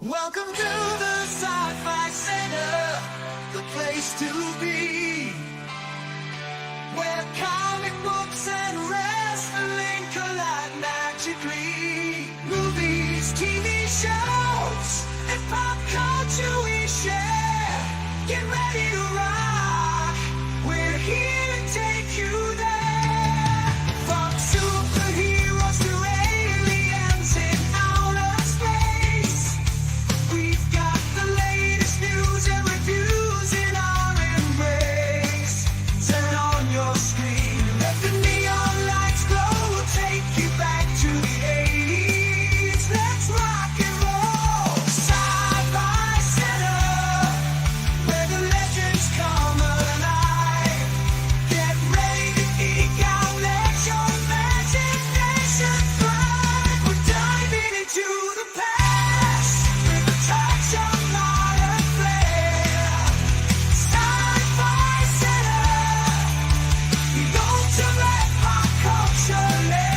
Welcome to the Sci-Fi Center, the place to be, where comic books and wrestling collide magically. Movies, TV shows, and pop culture we share. Get ready to rock, we're here to take you there. From superheroes to aliens in outer space, we've got the latest news and reviews in our embrace. Turn on your screen, let the neon lights glow. We'll take you back to the 80s. Let's rock and roll. Sci-Fi Center, where the legends come alive. Get ready to geek out, let your imagination fly. We're diving into the past with a touch of modern flair. Sci-Fi Center, the ultimate pop culture lair.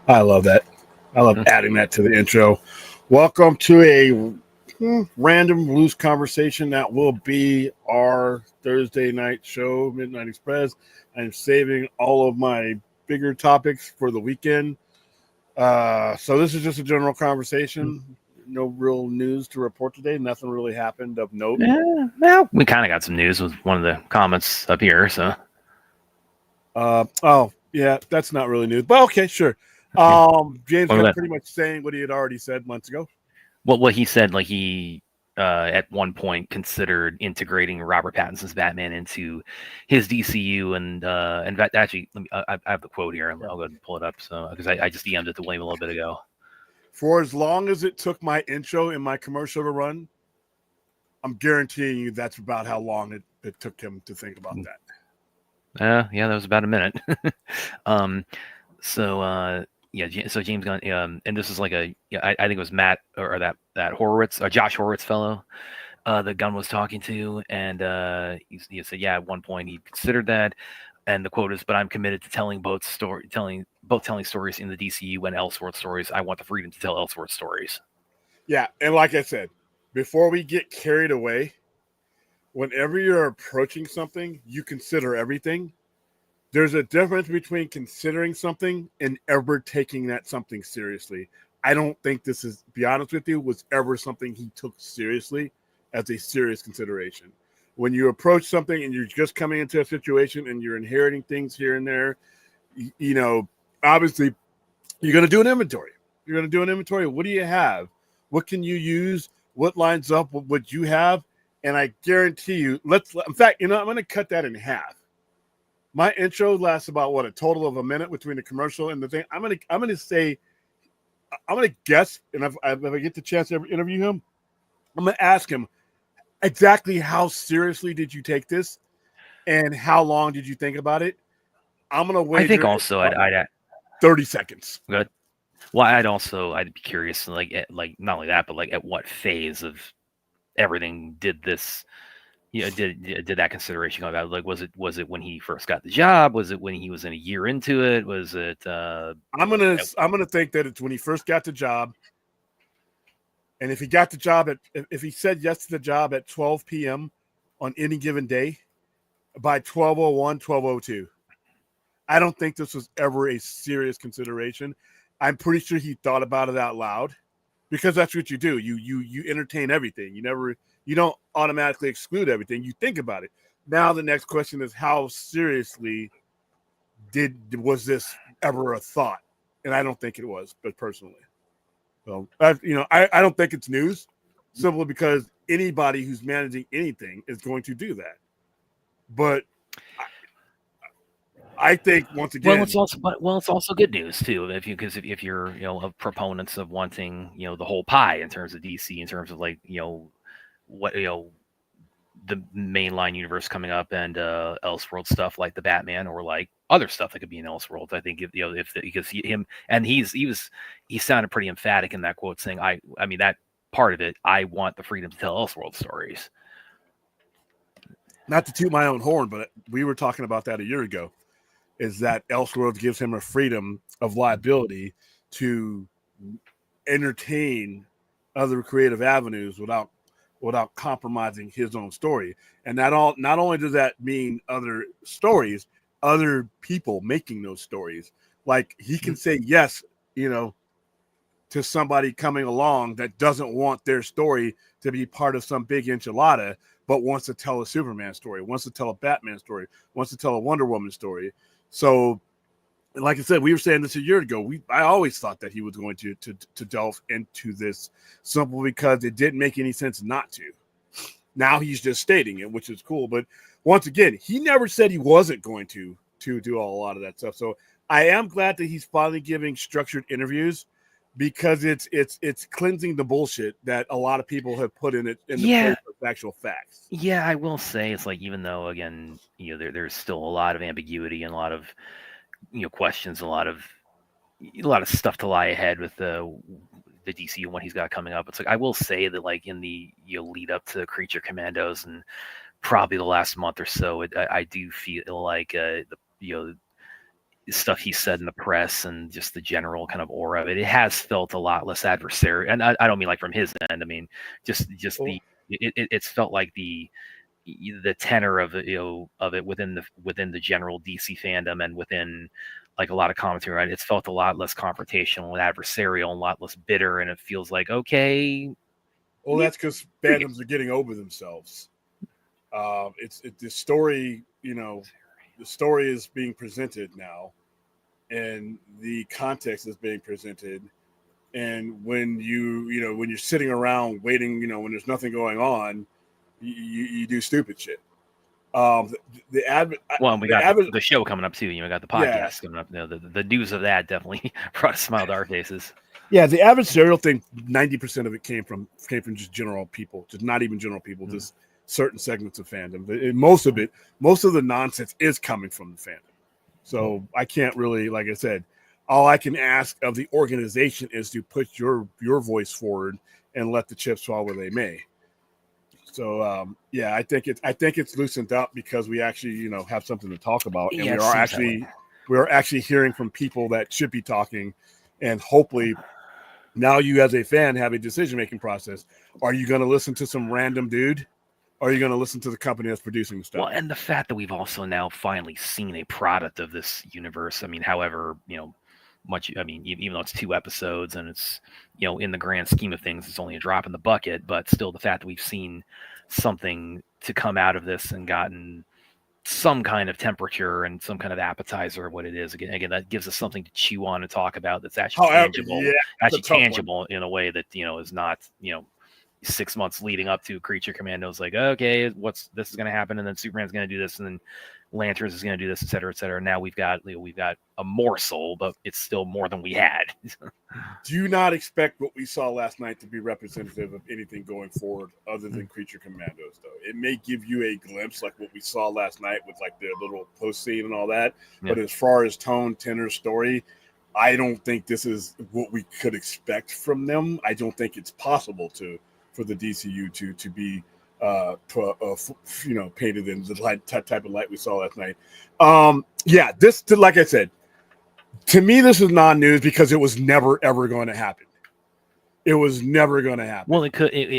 I love that. I love adding that to the intro. Welcome to a random loose conversation that will be our Thursday night show, Midnight Express. I'm saving all of my bigger topics for the weekend. So this is just a general conversation. No real news to report today. Nothing really happened of note. Yeah, well, we kind of got some news with one of the comments up here. So, oh yeah, that's not really news, but okay, sure. James was pretty much saying what he had already said months ago. What he said, like he at one point considered integrating Robert Pattinson's Batman into his DCU, and actually, I have the quote here. I'll go ahead and pull it up, so because I just DM'd it to William a little bit ago. For as long as it took my intro and my commercial to run, I'm guaranteeing you that's about how long it took him to think about that. Yeah, that was about a minute. So James Gunn, and this is like I think it was Matt or that Horowitz or Josh Horowitz fellow that Gunn was talking to, and he said, yeah, at one point he considered that, and the quote is, "But I'm committed to telling telling stories in the DCU and Elseworld stories. I want the freedom to tell Elseworld stories." Yeah, and like I said, before we get carried away, whenever you're approaching something, you consider everything. There's a difference between considering something and ever taking that something seriously. I don't think this is, to be honest with you, was ever something he took seriously as a serious consideration. When you approach something and you're just coming into a situation and you're inheriting things here and there, you know, obviously you're going to do an inventory. What do you have? What can you use? What lines up with what you have? And I guarantee you, in fact, I'm going to cut that in half. My intro lasts about a total of a minute between the commercial and the thing. I'm gonna guess, and if I get the chance to ever interview him, I'm gonna ask him exactly how seriously did you take this, and how long did you think about it. I'm gonna wait. I think also I'd 30 seconds. Good. Well, I'd be curious, like not only that, but like at what phase of everything did this. Did that consideration come about? Like, was it when he first got the job? Was it when he was in a year into it? Was it? I'm gonna think that it's when he first got the job, and if he got the job if he said yes to the job at 12 p.m. on any given day, by 12:01, 12:02. I don't think this was ever a serious consideration. I'm pretty sure he thought about it out loud, because that's what you do. You entertain everything. You don't automatically exclude everything. You think about it. Now the next question is, how seriously was this ever a thought? And I don't think it was, but personally. So I don't think it's news, simply because anybody who's managing anything is going to do that. But I think once again, it's also good news too. If you're of proponents of wanting the whole pie in terms of DC, in terms of like what the mainline universe coming up and Elseworld stuff like the Batman, or like other stuff that could be in Elseworlds. I think because he sounded pretty emphatic in that quote, saying I mean that part of it, I want the freedom to tell Elseworld stories. Not to toot my own horn, but we were talking about that a year ago, is that Elseworlds gives him a freedom of liability to entertain other creative avenues without compromising his own story. And not only does that mean other stories, other people making those stories. Like, he can say yes, to somebody coming along that doesn't want their story to be part of some big enchilada, but wants to tell a Superman story, wants to tell a Batman story, wants to tell a Wonder Woman story. So, like I said, we were saying this a year ago. I always thought that he was going to delve into this, simply because it didn't make any sense not to. Now he's just stating it, which is cool. But once again, he never said he wasn't going to do a lot of that stuff. So I am glad that he's finally giving structured interviews, because it's cleansing the bullshit that a lot of people have put in the place of actual facts. Yeah, I will say it's like, even though again, there's still a lot of ambiguity and a lot of questions, a lot of stuff to lie ahead with the DC and what he's got coming up. It's like, I will say that, like, in the lead up to Creature Commandos and probably the last month or so, I do feel like the stuff he said in the press and just the general kind of aura of it has felt a lot less adversarial. And I don't mean like from his end. I mean just it's felt like the tenor of it within the general DC fandom and within like a lot of commentary, right? It's felt a lot less confrontational and adversarial and a lot less bitter, and it feels like, okay. Well, that's because fandoms are getting over themselves. It's the story, the story is being presented now, and the context is being presented. And when when you're sitting around waiting, when there's nothing going on, you do stupid shit. We got the show coming up too. We got the podcast coming up. The news of that definitely brought a smile to our faces. Yeah, the adversarial thing, 90% of it came from just general people, just not even general people, just certain segments of fandom. Most of the nonsense is coming from the fandom. So I can't really, like I said, all I can ask of the organization is to put your voice forward and let the chips fall where they may. So I think it's loosened up because we actually have something to talk about, and we are actually hearing from people that should be talking, and hopefully now you as a fan have a decision-making process. Are you going to listen to some random dude? Or are you going to listen to the company that's producing the stuff? Well, and the fact that we've also now finally seen a product of this universe. I mean, however, much, I mean, even though it's 2 episodes and it's, in the grand scheme of things, it's only a drop in the bucket, but still the fact that we've seen something to come out of this and gotten some kind of temperature and some kind of appetizer of what it is. Again, that gives us something to chew on and talk about. That's actually tangible in a way that, is not, 6 months leading up to Creature Commandos, like, okay, this is going to happen, and then Superman's going to do this, and then Lanterns is going to do this, et cetera, et cetera. Now we've got a morsel, but it's still more than we had. Do not expect what we saw last night to be representative of anything going forward other than Creature Commandos, though. It may give you a glimpse like what we saw last night with like the little post scene and all that. Yeah. But as far as tone, tenor, story, I don't think this is what we could expect from them. I don't think it's possible to for the DCU to be painted in the type of light we saw last night. Yeah, this, like I said, to me, this is non-news because it was never ever going to happen. It was never going to happen. Well, it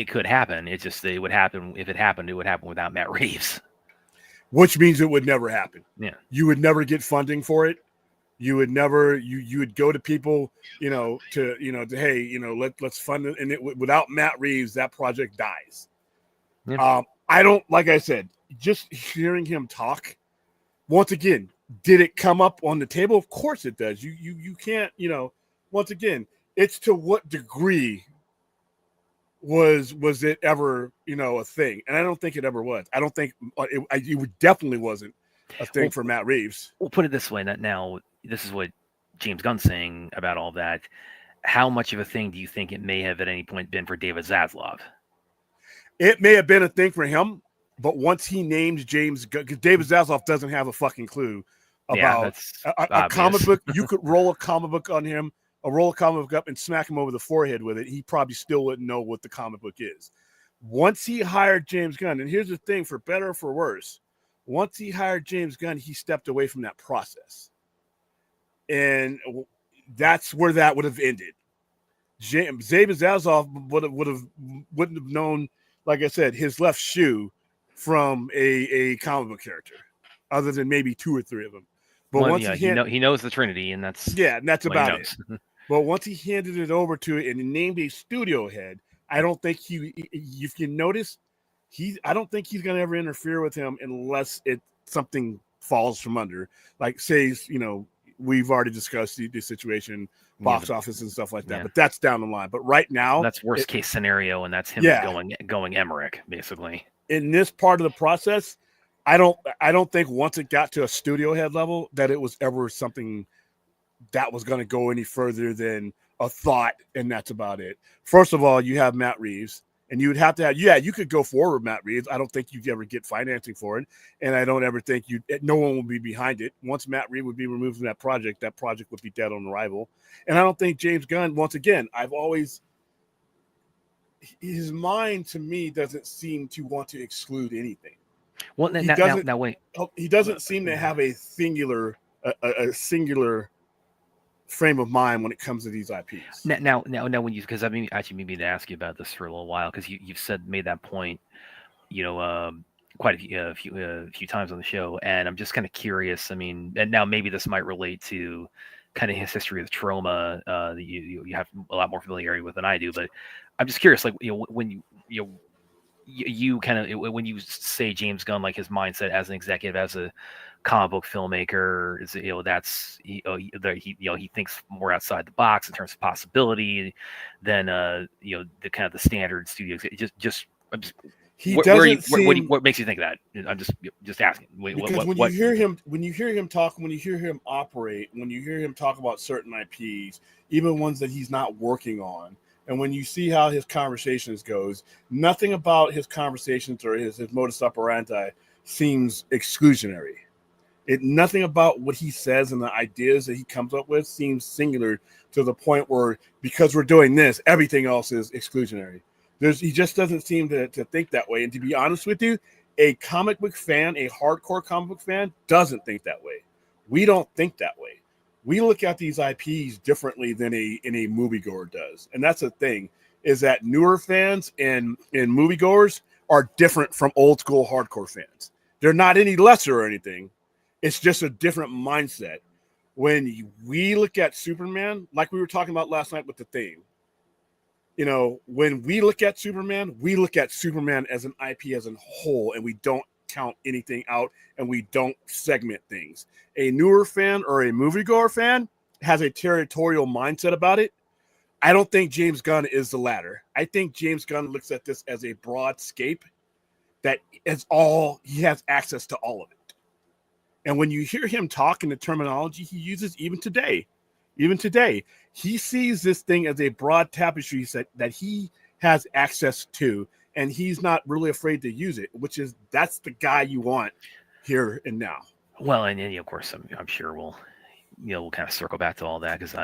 could happen. It just it would happen if it happened. It would happen without Matt Reeves, which means it would never happen. Yeah, you would never get funding for it. You would never. You would go to people, hey, let's fund it, and without Matt Reeves, that project dies. Yeah. I don't, like I said, just hearing him talk. Once again, did it come up on the table? Of course it does. You can't, once again, it's to what degree was it ever, a thing? And I don't think it ever was. I don't think it definitely wasn't a thing for Matt Reeves. We'll put it this way. Now, this is what James Gunn's saying about all that. How much of a thing do you think it may have at any point been for David Zaslav? It may have been a thing for him, but once he named James Gunn, because David Zaslav doesn't have a fucking clue about a comic book. You could roll a comic book on him, roll a comic book up and smack him over the forehead with it. He probably still wouldn't know what the comic book is. Once he hired James Gunn, and here's the thing, for better or for worse, once he hired James Gunn, he stepped away from that process. And that's where that would have ended. David Zaslav wouldn't have known, like I said, his left shoe from a comic book character, other than maybe 2 or 3 of them. But once he knows the Trinity, and that's about it. But once he handed it over to it and named a studio head, I don't think if you notice, I don't think he's going to ever interfere with him unless something falls from under. Like, say, we've already discussed the situation, box office and stuff like that, but that's down the line. But right now, that's worst case scenario, and that's him going Emmerich, basically. In this part of the process, I don't think once it got to a studio head level that it was ever something that was going to go any further than a thought, and that's about it. First of all, you have Matt Reeves, and you would have to have, you could go forward with Matt Reeves. I don't think you'd ever get financing for it, and I don't ever think no one will be behind it. Once Matt Reeves would be removed from that project would be dead on arrival. And I don't think James Gunn, once again, his mind to me doesn't seem to want to exclude anything. Well, now wait. He doesn't seem to have a singular frame of mind when it comes to these IPs. Now, when you, because I mean, actually, maybe to ask you about this for a little while, because you've made that point, quite a few times on the show, and I'm just kind of curious. I mean, and now maybe this might relate to kind of his history with Troma that you have a lot more familiarity with than I do, but I'm just curious, like, when you kind of, when you say James Gunn, like his mindset as an executive, as a comic book filmmaker, is that's he thinks more outside the box in terms of possibility than the kind of the standard studios. What makes you think that? I'm just asking. Because when you hear him talk, when you hear him operate, when you hear him talk about certain IPs, even ones that he's not working on, and when you see how his conversations goes, nothing about his conversations or his modus operandi seems exclusionary. Nothing about what he says and the ideas that he comes up with seems singular to the point where, because we're doing this, everything else is exclusionary. He just doesn't seem to think that way. And to be honest with you, a comic book fan, a hardcore comic book fan, doesn't think that way. We don't think that way. We look at these IPs differently than a moviegoer does. And that's the thing, is that newer fans and moviegoers are different from old school hardcore fans. They're not any lesser or anything. It's just a different mindset. When we look at Superman, like we were talking about last night with the theme, when we look at Superman as an IP as a whole, and we don't count anything out and we don't segment things. A newer fan or a moviegoer fan has a territorial mindset about it. I don't think James Gunn is the latter. I think James Gunn looks at this as a broad scape that is all, he has access to all of it. And when you hear him talk in the terminology he uses, even today, he sees this thing as a broad tapestry set that he has access to, and he's not really afraid to use it, that's the guy you want here and now. Well, and of course, I'm sure we'll kind of circle back to all that, because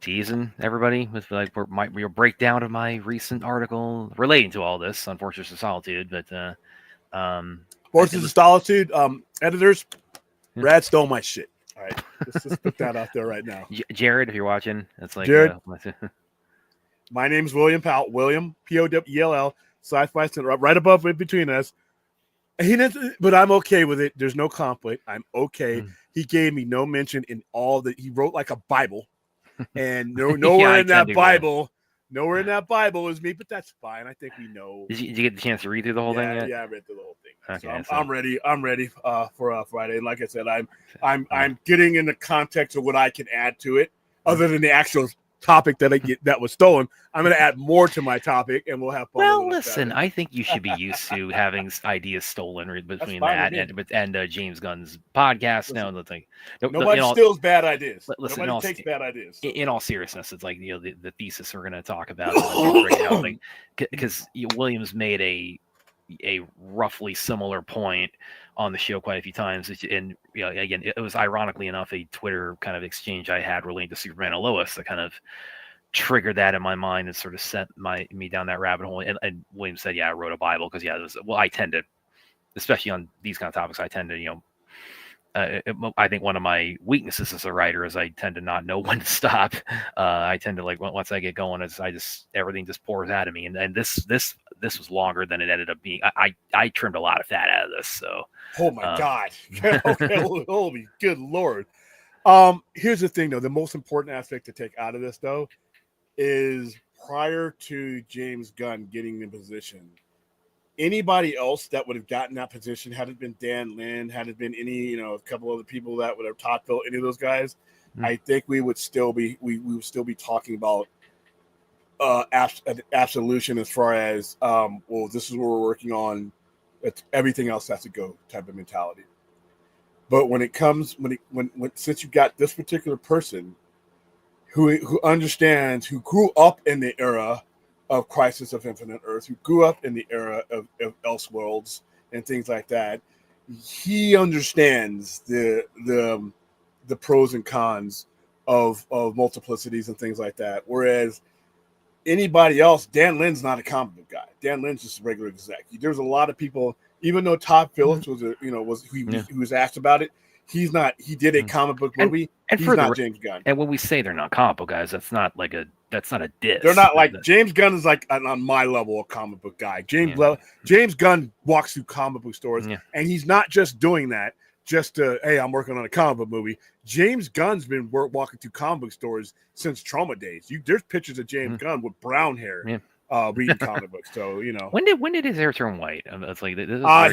teasing everybody with like your breakdown of my recent article relating to all this on Fortress of Solitude. But Forces of Solitude, editors, Yeah. Brad stole my shit. All right, let's just put that out there right now. Jared, if you're watching, it's like Jared. My name's William Powell. William Powell, Sci-Fi Center, right above it between us. He didn't, but I'm okay with it. There's no conflict. I'm okay. He gave me no mention in all that. He wrote like a Bible, and nowhere in that Bible. Nowhere in that Bible is me, but that's fine. I think we know. Did you get the chance to read through the whole thing yet? Yeah, I read through the whole thing. Okay, so I'm ready. I'm ready for Friday. And like I said, I'm getting in the context of what I can add to it, other than the actual topic that was stolen. I'm going to add more to my topic, and we'll have fun. Well, listen, I think you should be used to having ideas stolen between that and James Gunn's podcast. No, the thing. Nobody steals bad ideas. Listen, nobody takes bad ideas. So. In all seriousness, it's like the thesis we're going to talk about because Williams made a roughly similar point on the show quite a few times, and again, it was ironically enough a Twitter kind of exchange I had relating to Superman and Lois that kind of triggered that in my mind and sort of sent me down that rabbit hole. And Williams said, "Yeah, I wrote a Bible because I tend to, especially on these kind of topics, I tend to I think one of my weaknesses as a writer is I tend to not know when to stop. I tend to once I get going, everything just pours out of me. And this was longer than it ended up being. I trimmed a lot of fat out of this. So, oh my God, okay, holy good Lord. Here's the thing though. The most important aspect to take out of this though is prior to James Gunn getting the position, anybody else that would have gotten that position, had it been Dan Lin, had it been any, a couple other people that would have Todd Phil, any of those guys, I think we would still be talking about absolution as far as well, this is what we're working on. Everything else has to go type of mentality. But when it comes, since you got this particular person who understands, who grew up in the era of Crisis of Infinite Earth, who grew up in the era of Elseworlds and things like that, he understands the pros and cons of multiplicities and things like that. Whereas anybody else, Dan Lin's not a comic book guy. Dan Lin's just a regular exec. There's a lot of people, even though Todd Phillips was he was asked about it, he's not. He did a comic book movie. And he's not James Gunn. And when we say they're not comic book guys, that's not a diss. They're not like James Gunn is like on my level of comic book guy. James Gunn walks through comic book stores, and he's not just doing that just to, hey, I'm working on a comic book movie. James Gunn's been walking through comic book stores since Trauma days. There's pictures of James Gunn with brown hair reading comic books. So when did his hair turn white? It's like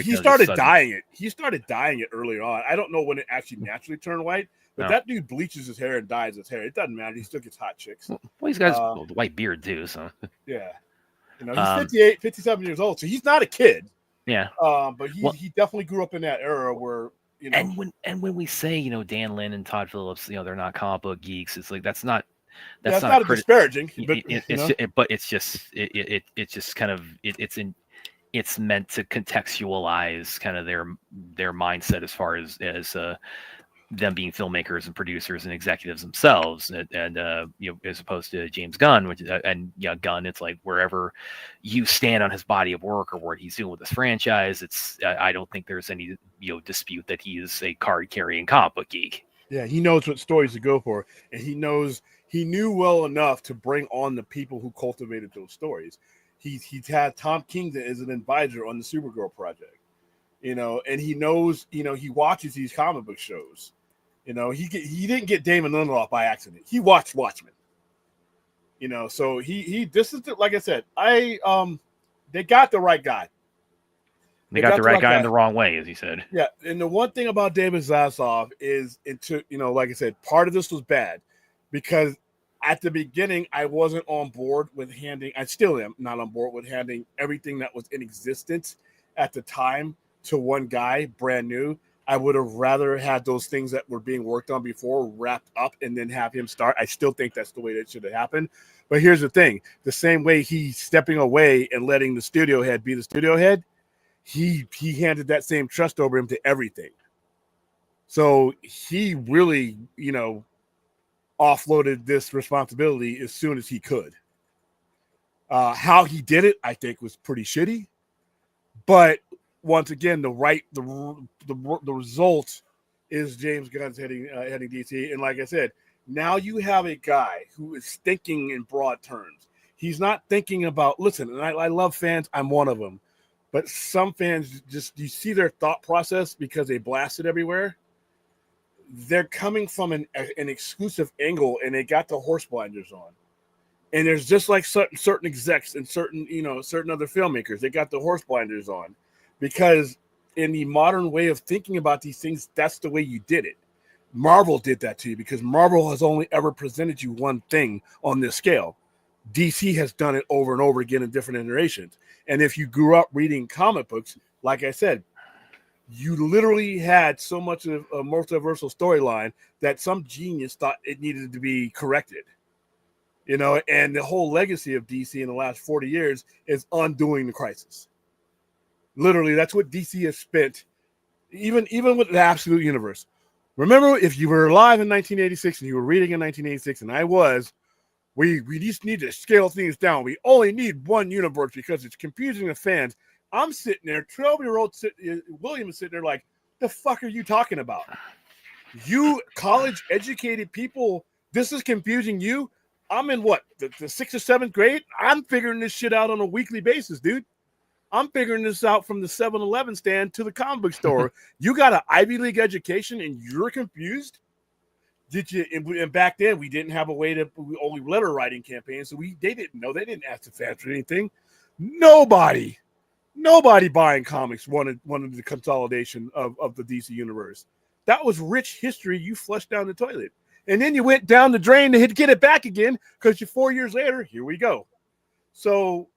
he started dyeing it. He started dyeing it earlier on. I don't know when it actually naturally turned white. But that dude bleaches his hair and dyes his hair. It doesn't matter. He still gets hot chicks. Well, he's got the white beard too. So yeah, he's 58, 57 years old. So he's not a kid. Yeah. But he definitely grew up in that era where And when we say Dan Lin and Todd Phillips, they're not comic book geeks. It's like that's not disparaging. But it's just kind of it's meant to contextualize kind of their mindset as far as them being filmmakers and producers and executives themselves, and as opposed to James Gunn, which Gunn, it's like wherever you stand on his body of work or what he's doing with this franchise, I don't think there's any dispute that he is a card carrying comic book geek. Yeah, he knows what stories to go for, and he knew well enough to bring on the people who cultivated those stories. He had Tom King as an advisor on the Supergirl project, and he knows, he watches these comic book shows. He didn't get Damon Lindelof by accident. He watched Watchmen. So this is like I said, they got the right guy. They got the right guy in the wrong way, as he said. Yeah, and the one thing about David Zaslav is, like I said, part of this was bad because at the beginning I wasn't on board with I still am not on board with handing everything that was in existence at the time to one guy, brand new. I would have rather had those things that were being worked on before wrapped up and then have him start. I still think that's the way that should have happened. But here's the thing. The same way he's stepping away and letting the studio head be the studio head, he handed that same trust over him to everything. So he really, offloaded this responsibility as soon as he could. How he did it, I think, was pretty shitty. But once again, the result is James Gunn's heading DC. And like I said, now you have a guy who is thinking in broad terms. He's not thinking about, listen, and I love fans. I'm one of them. But some fans just, you see their thought process because they blast it everywhere. They're coming from an exclusive angle, and they got the horse blinders on. And there's just like certain execs and certain other filmmakers, they got the horse blinders on, because in the modern way of thinking about these things, that's the way you did it. Marvel did that to you because Marvel has only ever presented you one thing on this scale. DC has done it over and over again in different iterations. And if you grew up reading comic books, like I said, you literally had so much of a multiversal storyline that some genius thought it needed to be corrected. And the whole legacy of DC in the last 40 years is undoing the crisis. Literally, that's what DC has spent, even with the Absolute Universe. Remember, if you were alive in 1986 and you were reading in 1986, and I was, we just need to scale things down. We only need one universe because it's confusing the fans. I'm sitting there, 12-year-old William is sitting there like, the fuck are you talking about? You college-educated people, this is confusing you? I'm in what, the 6th or 7th grade? I'm figuring this shit out on a weekly basis, dude. I'm figuring this out from the 7-Eleven stand to the comic book store. You got an Ivy League education and you're confused? Did you? And back then we didn't have a way to, we only letter writing campaigns, so they didn't know. They didn't ask the fans for anything. Nobody buying comics wanted the consolidation of the DC universe. That was rich history you flushed down the toilet. And then you went down the drain to get it back again because you're 4 years later, here we go. So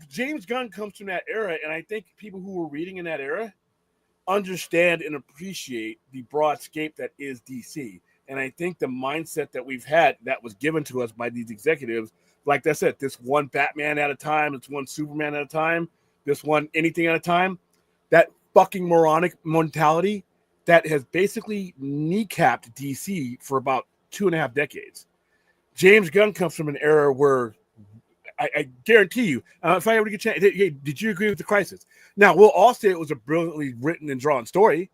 James Gunn comes from that era, and I think people who were reading in that era understand and appreciate the broad scape that is DC. And I think the mindset that we've had that was given to us by these executives, like I said, this one Batman at a time, this one Superman at a time, this one anything at a time, that fucking moronic mentality that has basically kneecapped DC for about 2.5 decades. James Gunn comes from an era where I guarantee you, if I ever get a chance, hey, did you agree with the crisis? Now, we'll all say it was a brilliantly written and drawn story,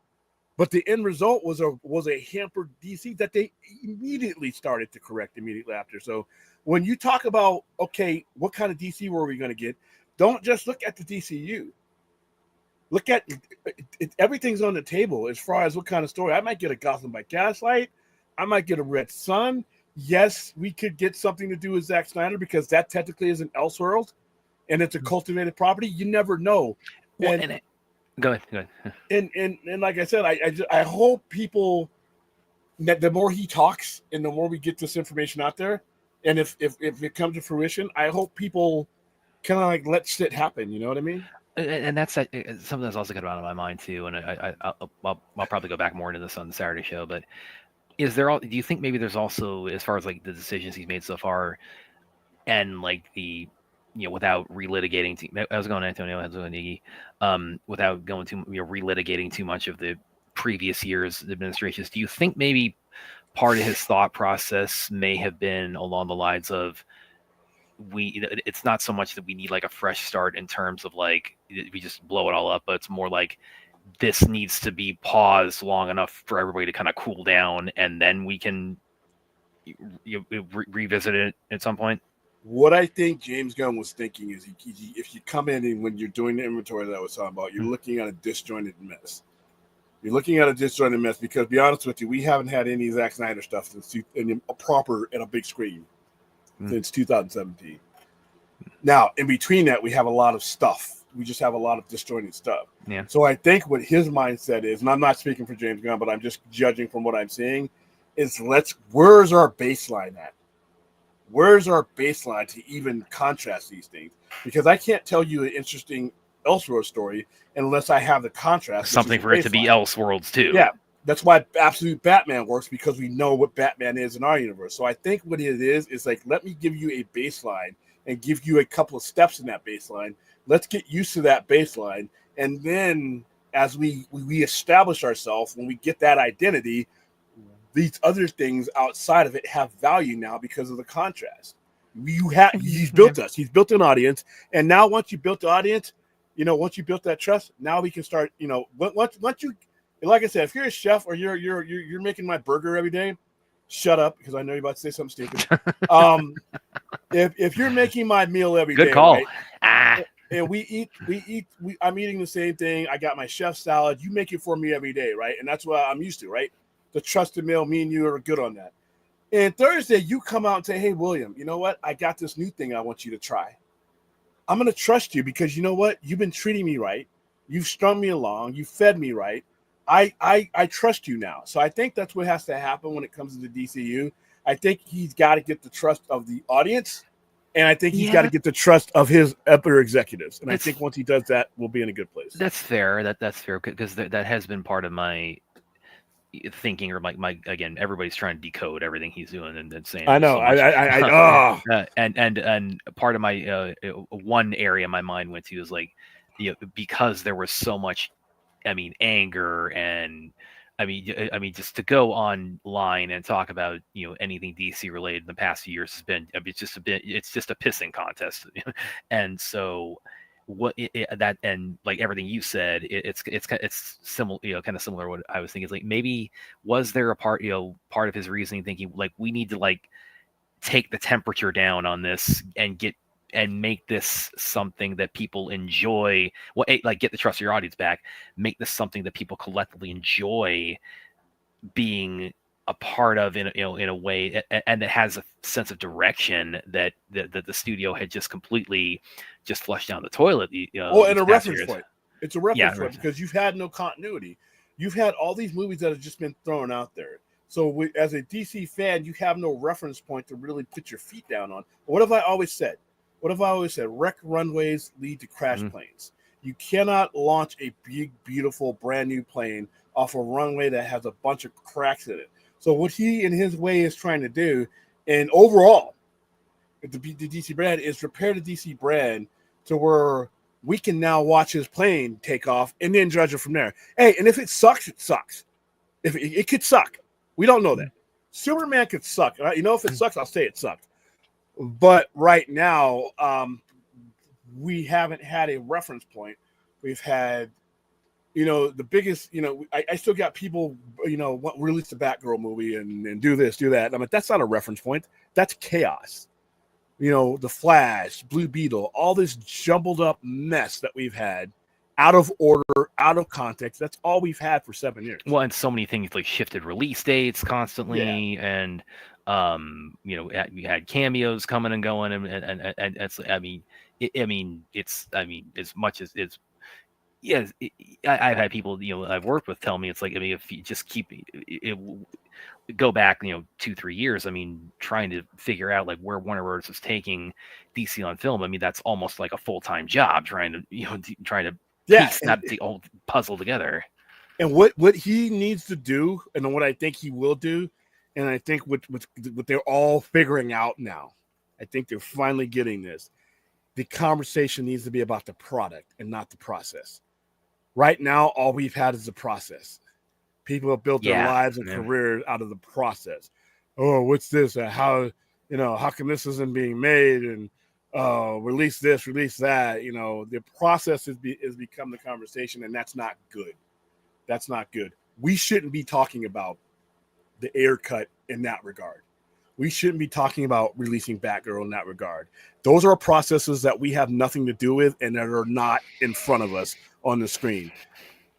but the end result was a hampered DC that they immediately started to correct immediately after. So when you talk about, okay, what kind of DC were we going to get? Don't just look at the DCU. Look at it, everything's on the table as far as what kind of story. I might get a Gotham by Gaslight. I might get a Red Sun. Yes, we could get something to do with Zack Snyder because that technically is an Elseworld and it's a cultivated property. You never know. Well, go ahead. And like I said, I hope people that the more he talks and the more we get this information out there, and if it comes to fruition, I hope people kind of like let shit happen. You know what I mean? And that's something that's also got out of my mind too. And I'll probably go back more into this on the Saturday show. But do you think maybe there's also, as far as like the decisions he's made so far, and like the, without relitigating, I was going Antonio Anzonigi, without going to relitigating too much of the previous year's administrations, do you think maybe part of his thought process may have been along the lines of, it's not so much that we need like a fresh start in terms of like we just blow it all up, but it's more like this needs to be paused long enough for everybody to kind of cool down, and then we can revisit it at some point. What I think James Gunn was thinking is, if you come in and when you're doing the inventory that I was talking about, you're looking at a disjointed mess. You're looking at a disjointed mess because, to be honest with you, we haven't had any Zack Snyder stuff since in a big screen since 2017. Now, in between that, we have a lot of stuff. We just have a lot of disjointed stuff. Yeah. So I think what his mindset is, and I'm not speaking for James Gunn, but I'm just judging from what I'm seeing, is where's our baseline at? Where's our baseline to even contrast these things? Because I can't tell you an interesting Elseworld story unless I have the contrast. Something for it to be Elseworlds too. Yeah. That's why Absolute Batman works, because we know what Batman is in our universe. So I think what it is like, let me give you a baseline and give you a couple of steps in that baseline. Let's get used to that baseline. And then as we establish ourselves, when we get that identity, these other things outside of it have value now because of the contrast. He's built us. He's built an audience, and now once you built the audience, once you built that trust, now we can start. Once you, like I said, if you're a chef or you're making my burger every day, shut up because I know you're about to say something stupid. If you're making my meal every day, Good call. Right, and I'm eating the same thing. I got my chef salad. You make it for me every day, right? And that's what I'm used to, right? The trusted meal. Me and you are good on that. And Thursday, you come out and say, hey, William, you know what? I got this new thing I want you to try. I'm going to trust you because you know what? You've been treating me right. You've strung me along. You fed me right. I trust you now. So I think that's what has to happen when it comes to the DCU. I think he's got to get the trust of the audience. And I think he's got to get the trust of his upper executives. And I think once he does that, we'll be in a good place. That's fair. That's fair because that has been part of my thinking, or my again, everybody's trying to decode everything he's doing and saying. I know. And part of my one area my mind went to is like, because there was so much, anger and. I mean, just to go online and talk about anything DC related in the past few years has been it's just a pissing contest, and so that and like everything you said, it's similar, kind of similar to what I was thinking. It's like maybe was there a part of his reasoning thinking like we need to like take the temperature down on this and make this something that people enjoy. Well, like get the trust of your audience back. Make this something that people collectively enjoy being a part of in a way, and that has a sense of direction that the studio had just completely just flushed down the toilet. And a reference point. It's a reference point because you've had no continuity. You've had all these movies that have just been thrown out there. So as a DC fan, you have no reference point to really put your feet down on. What have I always said? Wreck runways lead to crash planes. You cannot launch a big, beautiful, brand new plane off a runway that has a bunch of cracks in it. So what he, in his way, is trying to do, and overall, the DC brand is repair the DC brand to where we can now watch his plane take off and then judge it from there. Hey, and if it sucks, it sucks. If it could suck. We don't know that. Superman could suck. If it sucks, I'll say it sucked. But right now, we haven't had a reference point. We've had, the biggest, I still got people, release the Batgirl movie and do this, do that. That's not a reference point. That's chaos. The Flash, Blue Beetle, all this jumbled up mess that we've had out of order, out of context. That's all we've had for 7 years. Well, and so many things like shifted release dates constantly, and we had cameos coming and going, and it's it's as much as it's I've had people I've worked with tell me it's like if you just keep it go back 2-3 years, trying to figure out like where Warner Bros. Is taking DC on film. That's almost like a full-time job trying to piece that the old puzzle together. And what he needs to do, and what I think he will do, and I think what they're all figuring out now, I think they're finally getting this. The conversation needs to be about the product and not the process. Right now, all we've had is the process. People have built their lives and careers out of the process. Oh, what's this? How come this isn't being made? And release this, release that. The process is become the conversation, and that's not good. That's not good. We shouldn't be talking about the air cut in that regard. We shouldn't be talking about releasing Batgirl in that regard. Those are processes that we have nothing to do with and that are not in front of us on the screen.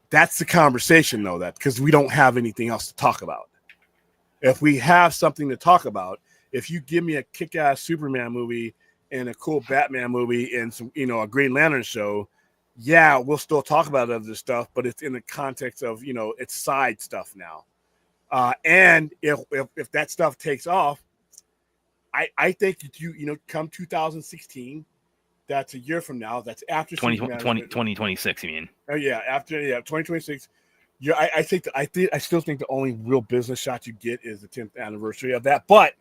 That's the conversation, though, because we don't have anything else to talk about. If we have something to talk about, if you give me a kick-ass Superman movie and a cool Batman movie and some, a Green Lantern show, we'll still talk about other stuff, but it's in the context of, it's side stuff now. And if that stuff takes off, I think come 2016, that's a year from now. That's after 2026. You mean? Oh yeah, after 2026. Yeah, I still think the only real business shot you get is the 10th anniversary of that. But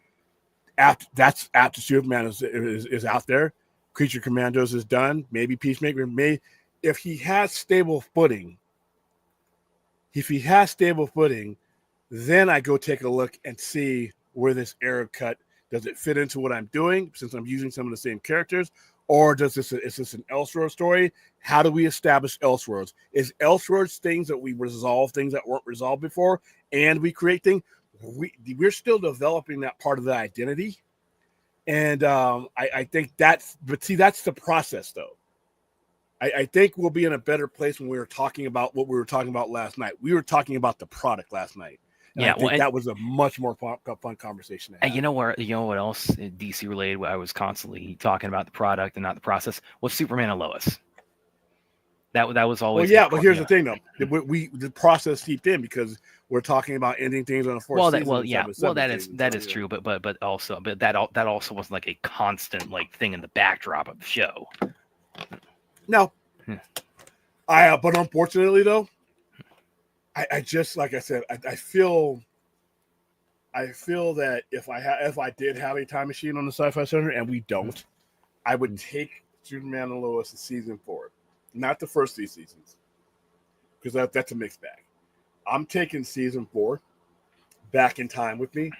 after Superman is out there, Creature Commandos is done. Maybe Peacemaker if he has stable footing. Then I go take a look and see where this Arab cut, does it fit into what I'm doing since I'm using some of the same characters, or is this an Elseworlds story? How do we establish Elseworlds? Is Elseworlds things that we resolve, things that weren't resolved before, and we create things? We're still developing that part of the identity. And I think that's the process, though. I think we'll be in a better place when we were talking about what we were talking about last night. We were talking about the product last night. And I think that was a much more fun conversation. And you know what else DC related? I was constantly talking about the product and not the process. Was Superman and Lois. That was always. Well, yeah, but here's the thing, though. The process seeped in because we're talking about ending things on a fourth season. That is true, but that also wasn't like a constant like thing in the backdrop of the show. No, but unfortunately, though, I just, like I said, I feel that if I did have a time machine on the Sci-Fi Center, and we don't, I would take Superman and Lois to season 4, not the first 3 seasons, because that's a mixed bag. I'm taking season 4 back in time with me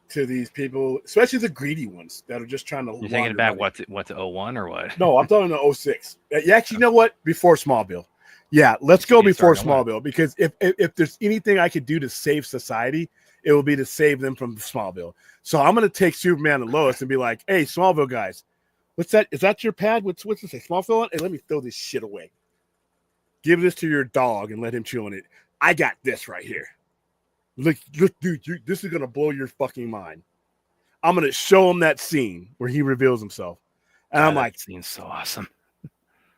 to these people, especially the greedy ones that are just trying to. You're taking it back what to 01 or what? No, I'm talking to 06. Actually, you know what? Before Smallville. Yeah, let's go before Smallville, because if there's anything I could do to save society, it will be to save them from Smallville. So I'm going to take Superman and Lois and be like, hey, Smallville guys, what's that? Is that your pad? What's this say? Smallville on? Hey, let me throw this shit away. Give this to your dog and let him chew on it. I got this right here. Look, dude, this is going to blow your fucking mind. I'm going to show him that scene where he reveals himself. And I'm like, scene's so awesome.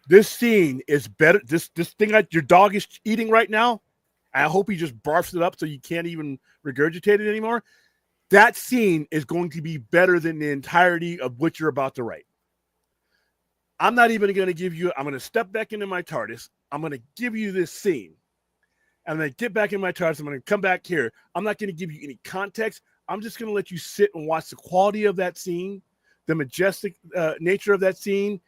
This scene is better. This thing that your dog is eating right now, I hope he just barfs it up so you can't even regurgitate it anymore. That scene is going to be better than the entirety of what you're about to write. I'm not even going to give you, I'm going to step back into my TARDIS. I'm going to give you this scene. I'm going to get back in my TARDIS. I'm going to come back here. I'm not going to give you any context. I'm just going to let you sit and watch the quality of that scene, the majestic nature of that scene.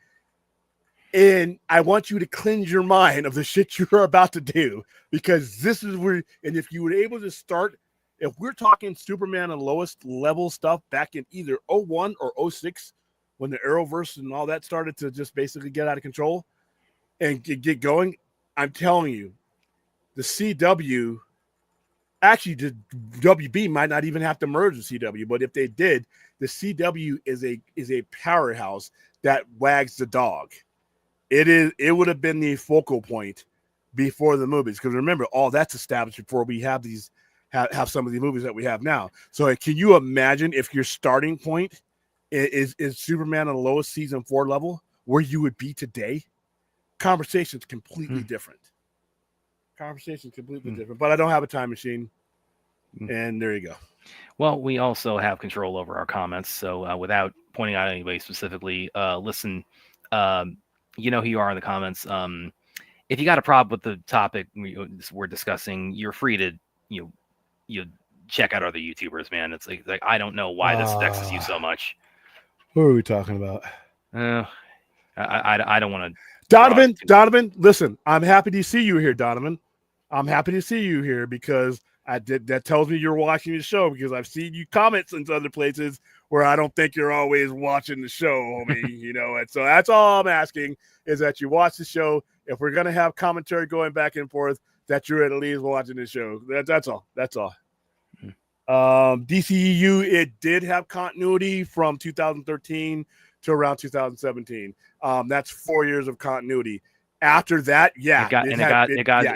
And I want you to cleanse your mind of the shit you're about to do, because this is where, and if you were able to start, if we're talking Superman and Lois level stuff back in either 01 or 06, when the Arrowverse and all that started to just basically get out of control and get going, I'm telling you, the CW, actually the WB might not even have to merge with CW, but if they did, the CW is a powerhouse that wags the dog. It would have been the focal point before the movies, because remember, all that's established before we have these have some of the movies that we have now. So can you imagine if your starting point is Superman and Lois season 4 level, where you would be today? Conversation's completely different. Conversation's completely different. But I don't have a time machine, and there you go. Well, we also have control over our comments, so without pointing out anybody specifically, listen. You know who you are in the comments. If you got a problem with the topic we're discussing, you're free to you check out other YouTubers, man. It's like I don't know why this vexes you so much. Who are we talking about? I don't want to. Donovan, listen, I'm happy to see you here, Donovan. I'm happy to see you here because that tells me you're watching the show, because I've seen you comments in other places where I don't think you're always watching the show, homie. And so that's all I'm asking, is that you watch the show. If we're gonna have commentary going back and forth, that you're at least watching the show. That's all. That's all. DCEU, it did have continuity from 2013 to around 2017. That's 4 years of continuity. After that, it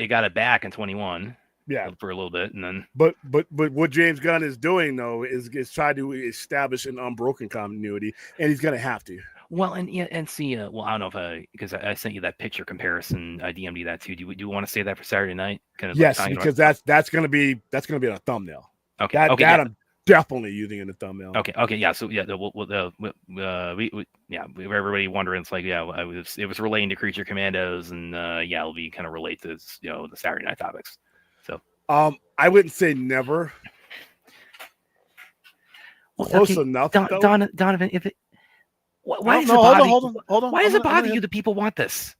got it back in 21. Yeah, for a little bit, and then. But what James Gunn is doing though is trying to establish an unbroken continuity, and he's gonna have to. Well, and see, I don't know if because I sent you that picture comparison. I DM'd you that too. Do you want to say that for Saturday night? Yes, because that's gonna be on a thumbnail. Okay. I'm definitely using in the thumbnail. Okay, yeah. So yeah, everybody wondering, it's like, it was relating to Creature Commandos, and it'll be kind of relate to the Saturday night topics. So I wouldn't say never. Close enough. Donovan, if it, why does it bother you that people want this?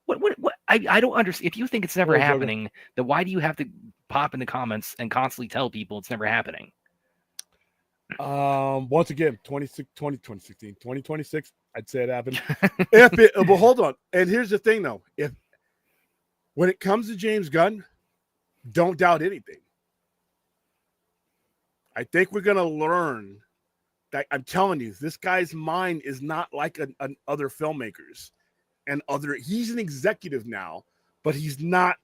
What? I don't understand. If you think it's never What was that? happening, then why do you have to pop in the comments and constantly tell people it's never happening? Once again, 2016, 2026, I'd say it happened. If it, but hold on. And here's the thing, though. If when it comes to James Gunn, don't doubt anything. I think we're gonna learn that. I'm telling you, this guy's mind is not like an other filmmakers and other. He's an executive now, but he's not.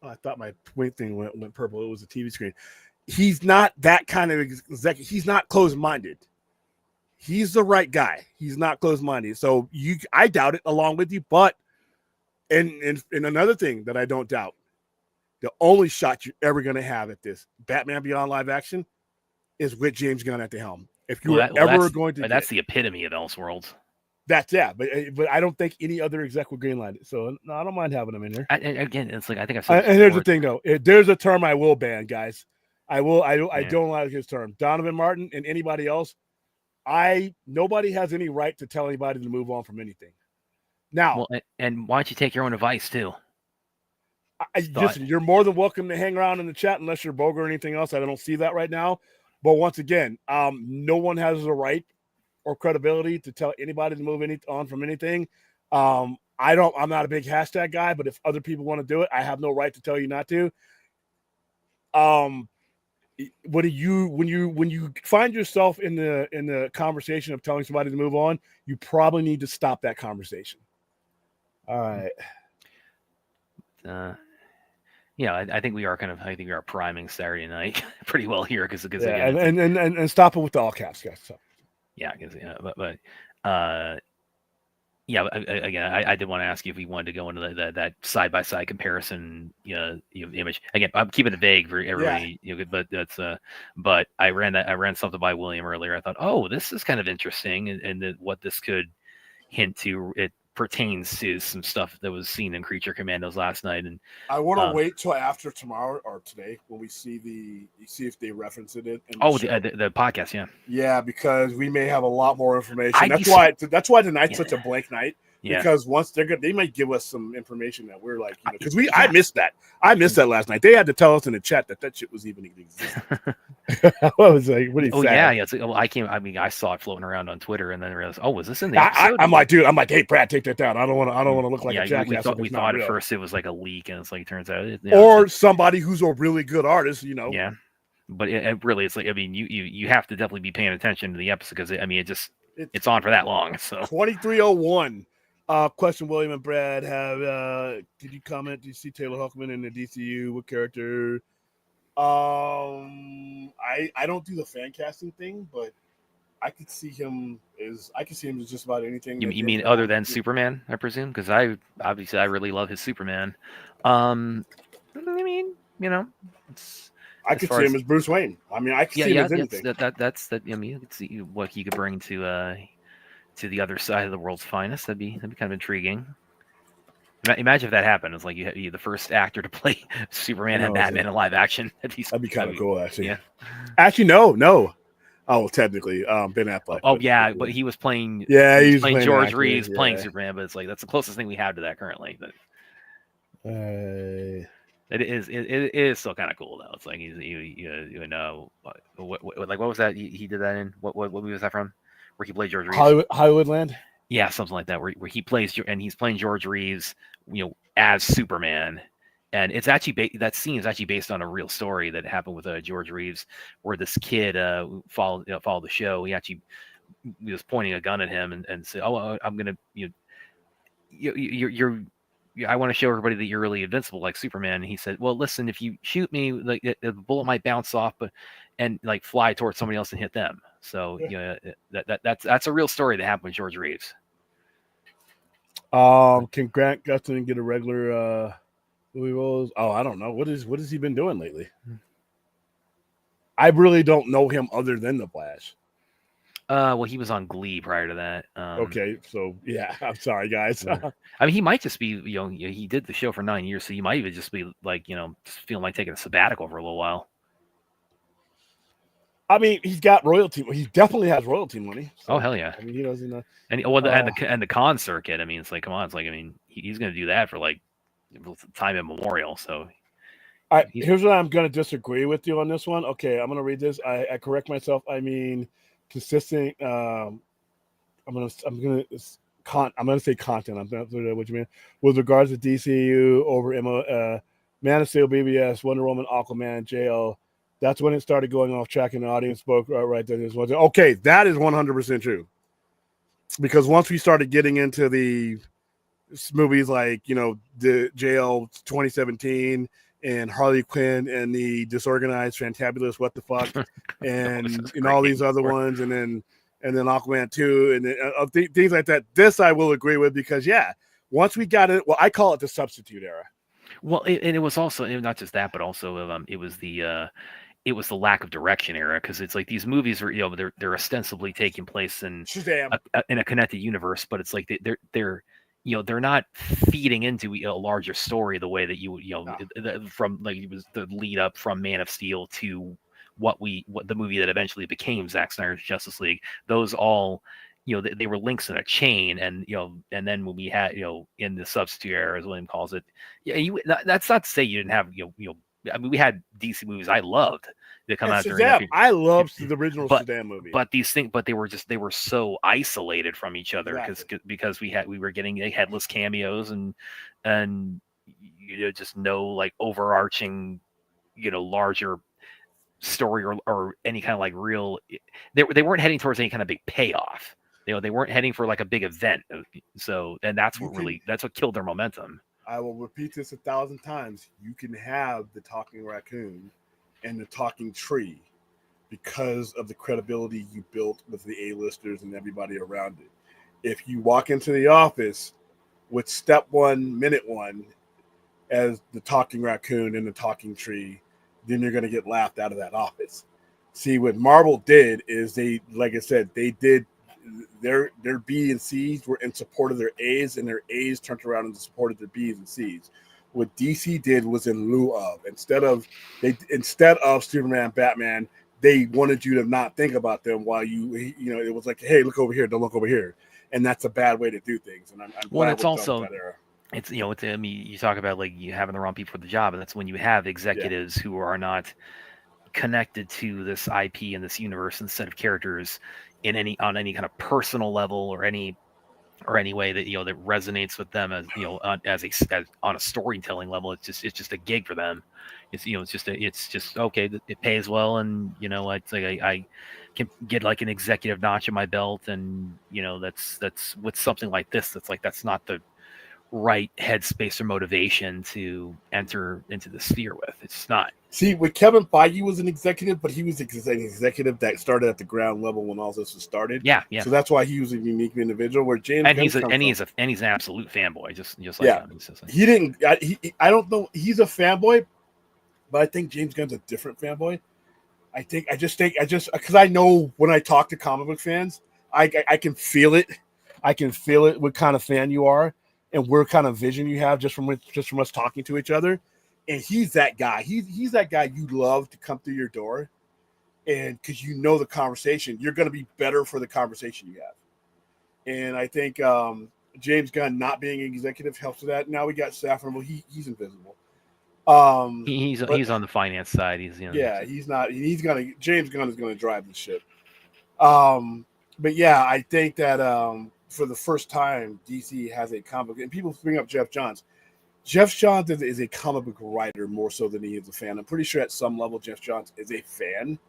Oh, I thought my point thing went purple. It was a TV screen. He's not that kind of executive. He's not closed-minded. He's the right guy. He's not closed-minded. So I doubt it along with you. But and another thing that I don't doubt, the only shot you're ever going to have at this Batman Beyond live action is with James Gunn at the helm. If you're ever going to, that's the epitome of Elseworlds. That's but I don't think any other exec would greenlight it. So no, I don't mind having them in there. Again, it's like I think I've said. And here's the thing, though. There's a term I will ban, guys. I don't like his term. Donovan Martin and anybody else. Nobody has any right to tell anybody to move on from anything. Now, well, and why don't you take your own advice too? Listen, you're more than welcome to hang around in the chat unless you're Boga or anything else. I don't see that right now. But once again, no one has a right or credibility to tell anybody to move on from anything. I'm not a big hashtag guy, but if other people want to do it, I have no right to tell you not to. When you find yourself in the conversation of telling somebody to move on, you probably need to stop that conversation. All right. I think we are priming Saturday night pretty well here because yeah, and stop it with the all caps, guys. So. Yeah, because again, I did want to ask you if we wanted to go into that side by side comparison, image. Again, I'm keeping it vague for everybody, but that's but I ran something by William earlier. I thought, oh, this is kind of interesting, and what this could hint to. It pertains to some stuff that was seen in Creature Commandos last night, and I want to wait till after tomorrow or today when we see if they reference it. The podcast, yeah, because we may have a lot more information. That's why tonight's such a blank night. Yeah. Because once they might give us some information that we're like, because I missed that. I missed that last night. They had to tell us in the chat that shit was even existing. I was like, what are you saying? Yeah. It's like, well, I saw it floating around on Twitter and then realized, oh, was this in the episode? I'm like, hey, Brad, take that down. I don't want to look like a jackass. We thought at first it was like a leak, and it's like, it turns out, or somebody who's a really good artist, Yeah. But it really, it's like, I mean, you have to definitely be paying attention to the episode because it's on for that long. So 2301. Question, William and Brad have. Did you comment? Do you see Taylor Huckman in the DCU? What character? I don't do the fan casting thing, but I could see him as just about anything. You mean other than Superman? I presume, because I really love his Superman. I mean, I could see him as Bruce Wayne. I mean, I could see him as anything. That's I mean, you could see what he could bring to the other side of the world's finest. That'd be kind of intriguing. Imagine if that happened. It's like you the first actor to play Superman and Batman in live action. That'd be kind of cool, actually. Yeah. Actually, no. Oh, technically, Ben Affleck. Oh, yeah, but he was playing. Yeah, he was playing George Reeves playing Superman. But it's like that's the closest thing we have to that currently. But it is still kind of cool though. It's like what was that he did that in? What movie was that from? Where he played George Reeves? Hollywoodland. Yeah, something like that. Where he plays and he's playing George Reeves, as Superman, and it's actually that scene is actually based on a real story that happened with George Reeves, where this kid followed the show. He was pointing a gun at him and said, "Oh, I'm gonna I want to show everybody that you're really invincible like Superman." And he said, "Well, listen, if you shoot me, like the bullet might bounce off, and like fly towards somebody else and hit them." So that's a real story that happened with George Reeves. Can Grant Gustin get a regular movie roles? Oh, I don't know. What has he been doing lately? I really don't know him other than The Flash. Well, he was on Glee prior to that. Okay, so yeah, I'm sorry, guys. I mean, he might just be, he did the show for 9 years, so he might even just be like, feeling like taking a sabbatical for a little while. I mean, he's got royalty. He definitely has royalty money. So, Oh hell yeah! I mean, he doesn't. And and the con circuit. I mean, it's like, come on, it's like, I mean, he's going to do that for like time immemorial. So he's Here's what I'm going to disagree with you on this one. Okay, I'm going to read this. I correct myself. I mean, consistent. I'm gonna say content. I'm not sure what you mean with regards to DCU over Man of Steel, BBS, Wonder Woman, Aquaman, JL. That's when it started going off track, and the audience spoke right there. Okay, that is 100% true. Because once we started getting into the movies like the JL 2017 and Harley Quinn and the Disorganized, Fantabulous, What the Fuck, and all these other ones, and then Aquaman 2, and then, things like that. This I will agree with because, once we got it, well, I call it the substitute era. Well, and it was also not just that, but also it was the lack of direction era, because it's like these movies are they're ostensibly taking place in a connected universe, but it's like they're not feeding into a larger story the way that from like it was the lead up from Man of Steel to what the movie that eventually became Zack Snyder's Justice League. Those all they were links in a chain, and and then when we had in the substitute era, as William calls it, that's not to say you didn't have I mean, we had DC movies I loved that come out during that. I loved the original Shazam movie. But these things, they were so isolated from each other because we were getting headless cameos and just no like overarching larger story or any kind of like real. They weren't heading towards any kind of big payoff. They weren't heading for like a big event. So and that's what killed their momentum. I will repeat this 1,000 times. You can have the talking raccoon and the talking tree because of the credibility you built with the A-listers and everybody around it. If you walk into the office with step 1, minute 1 as the talking raccoon and the talking tree, then you're going to get laughed out of that office. See, what Marvel did is like I said, they did their B and C's were in support of their A's, and their A's turned around in support of their B's and C's. What DC did was in lieu of instead of Superman, Batman, they wanted you to not think about them while it was like, hey, look over here, don't look over here, and that's a bad way to do things. And I'm well, it's also it's I mean, you talk about like you having the wrong people for the job, and that's when you have executives who are not connected to this IP and this universe and set of characters on any kind of personal level or any way that that resonates with them as as on a storytelling level. It's just a gig for them. It's it's just okay. It pays well, and it's like I can get like an executive notch in my belt, and that's with something like this. That's not the right headspace or motivation to enter into the sphere with. It's not. See, with Kevin Feige was an executive, but he was an executive that started at the ground level when all this was started. Yeah. So that's why he was a unique individual. Where James he's an absolute fanboy, just like him. He didn't. I don't know. He's a fanboy, but I think James Gunn's a different fanboy. I just because I know when I talk to comic book fans, I can feel it. I can feel it. What kind of fan you are, and what kind of vision you have just from us talking to each other. And he's that guy. He's that guy you love to come through your door, and because the conversation, you're going to be better for the conversation you have. And I think James Gunn not being an executive helps with that. Now we got Safran. Well, he's invisible. He's on the finance side. He's he's not. James Gunn is going to drive the ship. But yeah, I think that for the first time, DC has a comic, and people bring up Jeff Johns. Jeff Johns is a comic book writer more so than he is a fan. I'm pretty sure at some level Jeff Johns is a fan,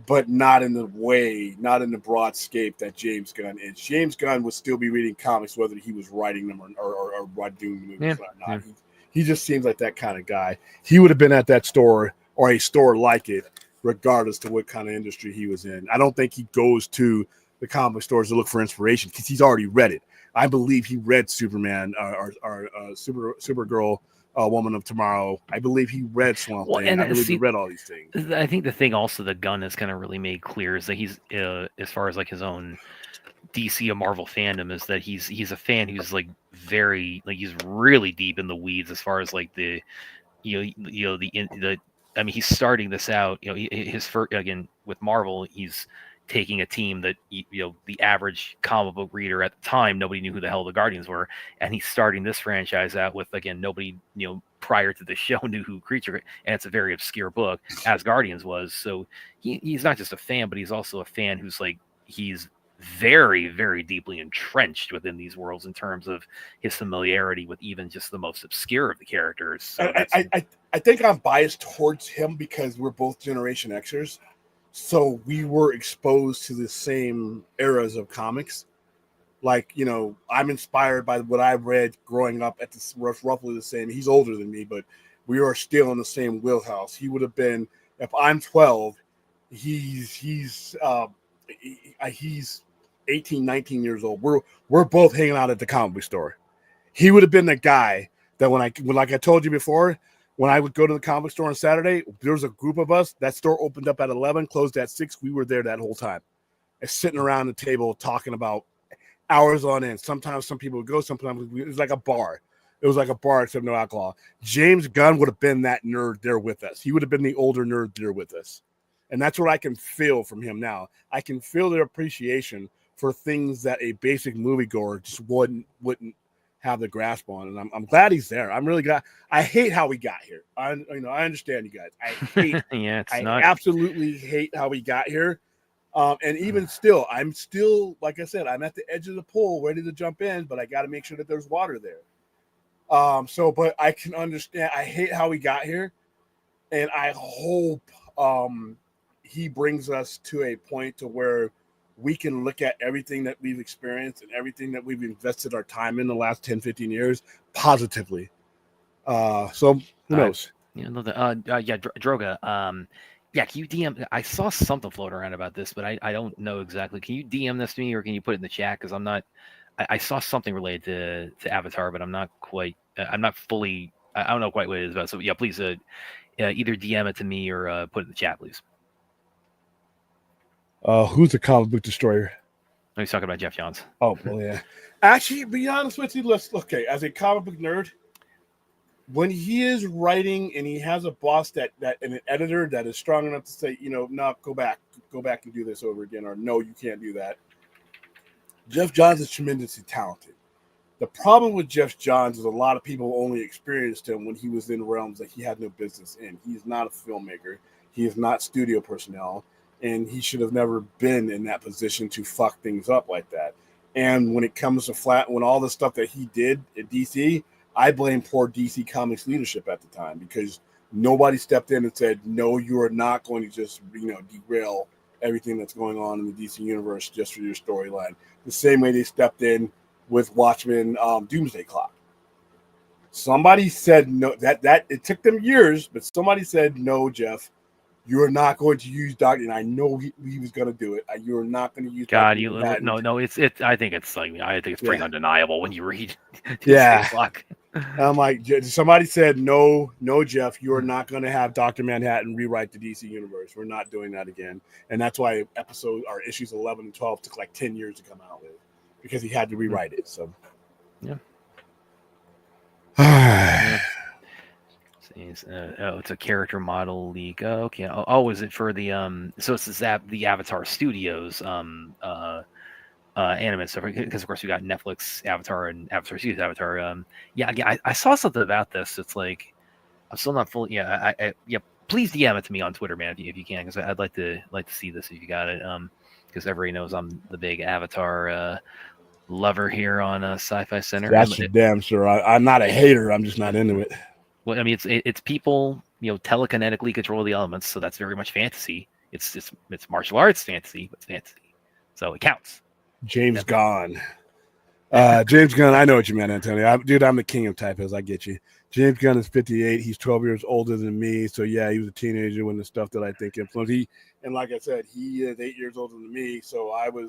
but not in the broad scape that James Gunn is. James Gunn would still be reading comics whether he was writing them or doing the movies or not. Yeah. He just seems like that kind of guy. He would have been at that store or a store like it, regardless to what kind of industry he was in. I don't think he goes to the comic stores to look for inspiration because he's already read it. I believe he read Superman or Supergirl, Woman of Tomorrow. I believe he read Swamp Thing. I believe he read all these things. I think the thing also that Gunn has kind of really made clear is that he's, as far as like his own DC or Marvel fandom, is that he's a fan who's like very like he's really deep in the weeds as far as like the I mean, he's starting this out. You know, his first again with Marvel, he's taking a team that the average comic book reader at the time, nobody knew who the hell the Guardians were, and he's starting this franchise out with, again, nobody prior to the show knew who Creature, and it's a very obscure book, as Guardians was. So he's not just a fan, but he's also a fan who's like, he's very, very deeply entrenched within these worlds in terms of his familiarity with even just the most obscure of the characters. So I think I'm biased towards him because we're both Generation Xers. So we were exposed to the same eras of comics. Like, I'm inspired by what I read growing up at this roughly the same. He's older than me, but we are still in the same wheelhouse. He would have been, if I'm 12, he's 18, 19 years old. We're both hanging out at the comic book store. He would have been the guy that like I told you before, when I would go to the comic store on Saturday, there was a group of us. That store opened up at 11, closed at 6. We were there that whole time, and sitting around the table talking about hours on end. Sometimes some people would go. Sometimes it was like a bar. It was like a bar except no alcohol. James Gunn would have been that nerd there with us. He would have been the older nerd there with us, and that's what I can feel from him now. I can feel their appreciation for things that a basic moviegoer just wouldn't have the grasp on, and I'm glad he's there. I'm really glad. I hate how we got here. I understand you guys. I hate. Absolutely hate how we got here. And even still, I'm still, like I said, I'm at the edge of the pool, ready to jump in, but I got to make sure that there's water there. But I can understand. I hate how we got here, and I hope he brings us to a point to where we can look at everything that we've experienced and everything that we've invested our time in the last 10, 15 years positively. So who knows? Droga. Can you DM? I saw something float around about this, but I don't know exactly. Can you DM this to me, or can you put it in the chat? Because I'm not. I saw something related to Avatar, but I'm not quite. I'm not fully. I don't know quite what it is about. So yeah, please either DM it to me or put it in the chat, please. Who's the comic book destroyer? He's talking about Jeff Johns. Oh, well, yeah. Actually, be honest with you, as a comic book nerd, when he is writing and he has a boss that and an editor that is strong enough to say, no, go back and do this over again, or no, you can't do that. Jeff Johns is tremendously talented. The problem with Jeff Johns is a lot of people only experienced him when he was in realms that he had no business in. He's not a filmmaker. He is not studio personnel. And he should have never been in that position to fuck things up like that. And when it comes to when all the stuff that he did at DC, I blame poor DC Comics leadership at the time, because nobody stepped in and said, no, you are not going to just, derail everything that's going on in the DC universe just for your storyline. The same way they stepped in with Watchmen Doomsday Clock. Somebody said no, that it took them years, but somebody said, no, Jeff, you are not going to use Doctor, and I know he was going to do it. You are not going to use. God, no. It's. I think it's pretty undeniable when you read. Yeah. I'm like, somebody said no, Jeff, you are not going to have Dr. Manhattan rewrite the DC universe. We're not doing that again, and that's why issues 11 and 12 took like 10 years to come out with, because he had to rewrite it. So, yeah. It's a character model leak. Oh, okay. Is it for the So it's the Avatar Studios anime stuff, because of course we got Netflix Avatar and Avatar Studios Avatar. I saw something about this. It's like I'm still not fully. Please DM it to me on Twitter, man, if you can, because I'd like to see this if you got it. Because everybody knows I'm the big Avatar lover here on Sci-Fi Center. That's for damn sure. I'm not a hater. I'm just not into it. Well, I mean, it's people, telekinetically control the elements, so that's very much fantasy. It's martial arts fantasy, but it's fantasy, so it counts. James Gunn. James Gunn, I know what you meant, Antonio. I'm the king of typos. I get you. James Gunn is 58. He's 12 years older than me, so yeah, he was a teenager when the stuff that I think influenced. And like I said, he is 8 years older than me, so like I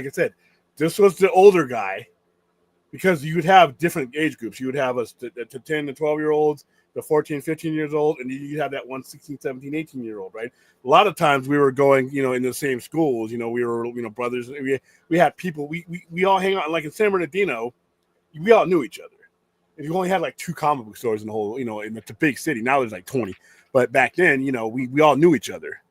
said, this was the older guy. Because you would have different age groups. You would have the 10 to 12-year-olds, the 14, 15 years old, and you'd have that one 16, 17, 18-year-old, right? A lot of times we were going, in the same schools. We were, brothers. We had people. We all hang out. Like in San Bernardino, we all knew each other. And you only had like 2 comic book stores in the whole, in the big city. Now there's like 20. But back then, we all knew each other.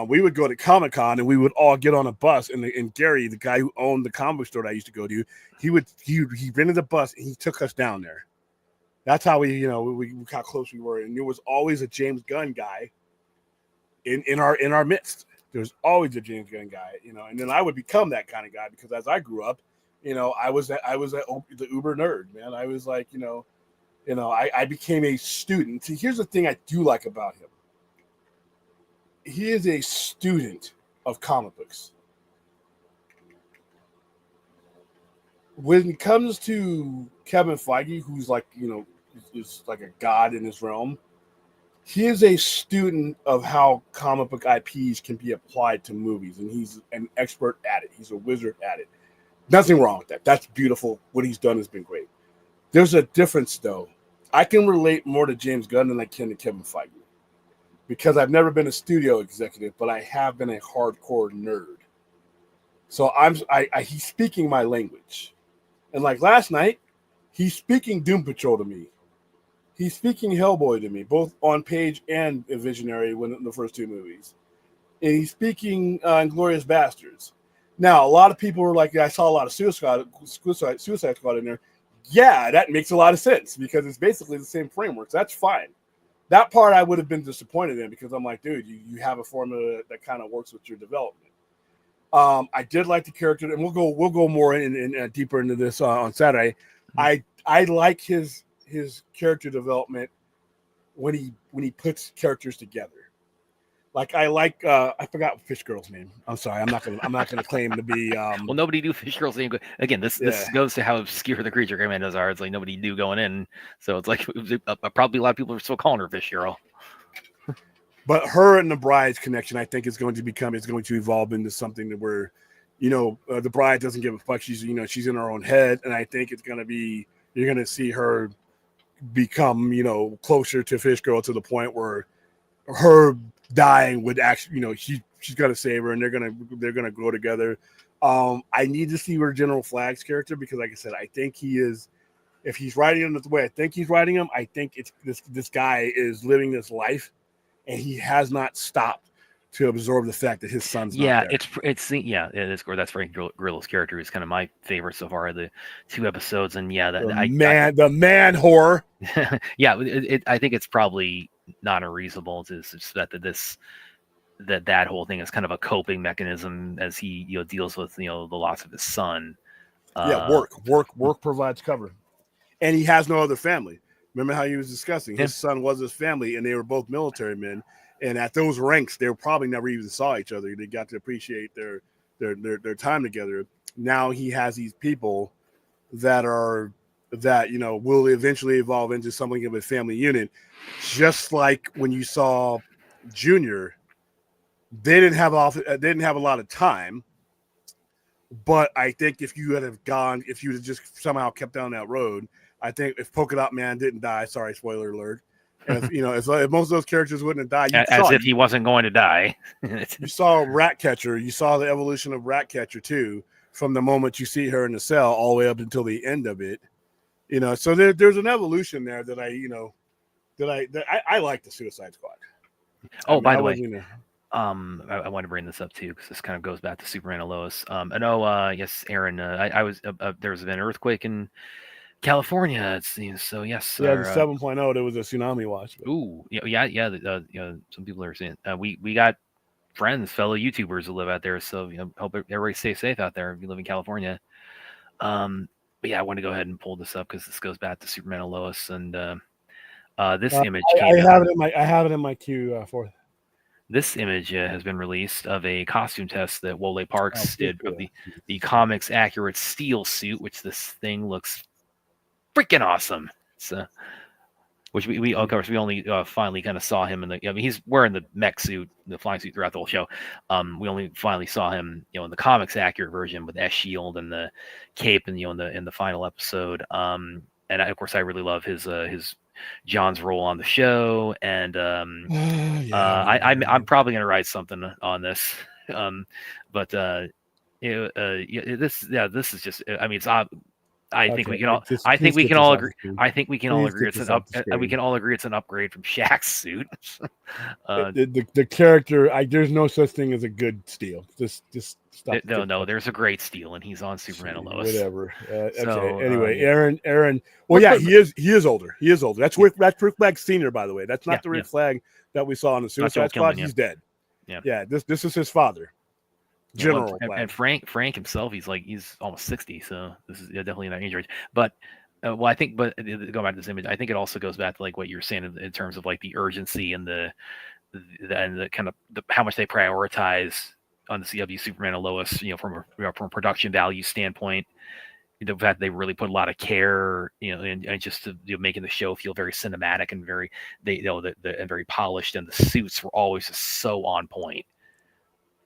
We would go to Comic-Con and we would all get on a bus. And Gary, the guy who owned the comic book store that I used to go to, he rented a bus and he took us down there. That's how we how close we were. And there was always a James Gunn guy in our midst. There was always a James Gunn guy, and then I would become that kind of guy because as I grew up, I was the uber nerd, man. I was like, I became a student. See, here's the thing I do like about him. He is a student of comic books. When it comes to Kevin Feige, who's like, is like a god in his realm, he is a student of how comic book IPs can be applied to movies, and he's an expert at it. He's a wizard at it. Nothing wrong with that. That's beautiful. What he's done has been great. There's a difference, though. I can relate more to James Gunn than I can to Kevin Feige because I've never been a studio executive, but I have been a hardcore nerd. So he's speaking my language. And like last night, he's speaking Doom Patrol to me. He's speaking Hellboy to me, both on page and Visionary when the first 2 movies. And he's speaking Inglourious Bastards. Now, a lot of people were like, I saw a lot of Suicide Squad in there. Yeah, that makes a lot of sense because it's basically the same framework. So that's fine. That part I would have been disappointed in because I'm like, dude, you have a formula that kind of works with your development. I did like the character, and we'll go more in deeper into this on Saturday. I like his character development when he puts characters together. Like I forgot Fish Girl's name. I'm sorry, I'm not gonna claim to be. Well, nobody knew Fish Girl's name. Again, this goes to how obscure the Creature Commandos are. It's like nobody knew going in, so it's like probably a lot of people are still calling her Fish Girl. But her and the Bride's connection, I think, is going to evolve into something that where, the Bride doesn't give a fuck. She's she's in her own head, and I think it's gonna be you're gonna see her become closer to Fish Girl to the point where her dying would actually she's gonna save her and they're gonna grow together. I need to see where General Flag's character because like I said, I think he is, if he's writing him the way I think he's writing him, I think it's this guy is living this life and he has not stopped to absorb the fact that his son's not there. It's that's Frank Grillo's character is kind of my favorite so far of the 2 episodes, and the man horror. I think it's probably not unreasonable to suspect that that whole thing is kind of a coping mechanism as he deals with the loss of his son. Work provides cover, and he has no other family. Remember how he was discussing his son was his family, and they were both military men. And at those ranks, they probably never even saw each other. They got to appreciate their time together. Now he has these people that will eventually evolve into something of a family unit. Just like when you saw Junior, they didn't have a lot of time. But I think if you had just somehow kept down that road, I think if Polka Dot Man didn't die, sorry, spoiler alert. If most of those characters wouldn't have died, he wasn't going to die. You saw Ratcatcher. You saw the evolution of Ratcatcher too, from the moment you see her in the cell all the way up until the end of it. So there's an evolution there that I like the Suicide Squad. Oh, by the way, I want to bring this up too because this kind of goes back to Superman and Lois. I know, yes, Aaron. I was there was an earthquake in California, it seems. So yes, the 7.0. There was a tsunami watch. Ooh, some people are saying we got friends, fellow YouTubers who live out there. So hope everybody stays safe out there if you live in California. But yeah, I want to go ahead and pull this up because this goes back to Superman and Lois and this image. I have it in my queue for. This image has been released of a costume test that Wole Parks did of the comics accurate steel suit, which this thing looks freaking awesome. So, which we of course we only finally kind of saw him in the. He's wearing the mech suit, the flying suit throughout the whole show. We only finally saw him, in the comics accurate version with S shield and the cape, and in the final episode. And of course I really love his John's role on the show, and I'm probably gonna write something on this. This is just. I mean, it's I think we Okay, can all. just I think please we get can this all off the agree. screen. I think we can all Please agree get it's this an off up. the We screen. can all agree it's an upgrade from Shaq's suit. The character, there's no such thing as a good steal. Just stop. No, there's a great steal, and he's on Superman and Lois. Whatever. Okay. So, Anyway, yeah. Aaron. Well, yeah, he is older. He is older. That's Rick Flag Senior, by the way. That's not Yeah, the Rick Flag that we saw on the Suicide Joel Squad. Kinnaman, yeah. He's dead. Yeah. This is his father, Yeah, well, General Flag. and Frank himself, he's almost 60, so this is definitely not age range. But well, I think, but going back to this image, I think it also goes back to like what you're saying in terms of like the urgency and the kind of how much they prioritize on the CW Superman and Lois, from a production value standpoint. The fact they really put a lot of care, and just to, making the show feel very cinematic and very, and very polished, and the suits were always just so on point.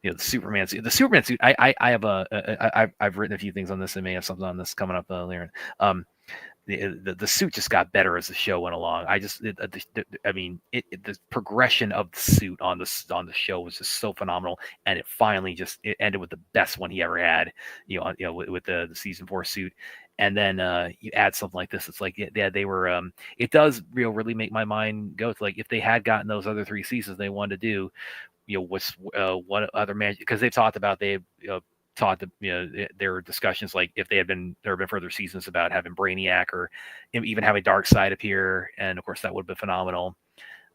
The Superman suit. I've written a few things on this. I may have something on this coming up later. The suit just got better as the show went along. The progression of the suit on the show was just so phenomenal, and it ended with the best one he ever had. With the season 4 suit, and then you add something like this. It's like they were. It does really make my mind go to like if they had gotten those other 3 seasons they wanted to do. What other magic, because they've talked about there were discussions like if there have been further seasons about having Brainiac or even having Darkseid appear, and of course that would have been phenomenal.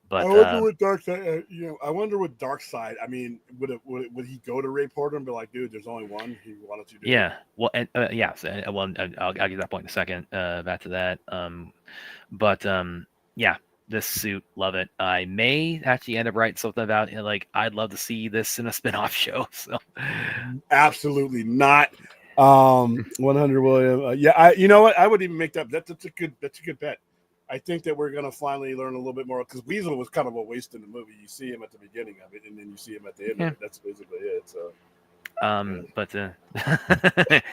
But I wonder with Darkseid. I wonder with Darkseid. I mean, would he go to Ray Porter and be like, "Dude, there's only one. He wanted to do." Yeah. Well, and I'll get to that point in a second. Back to that. Yeah. This suit, love it. I may actually end up writing something about I'd love to see this in a spin-off show. So absolutely not. 100 William. Yeah, you know what? I would even make that. That's a good bet. I think that we're gonna finally learn a little bit more because Weasel was kind of a waste in the movie. You see him at the beginning of it, and then you see him at the end of it. That's basically it. So.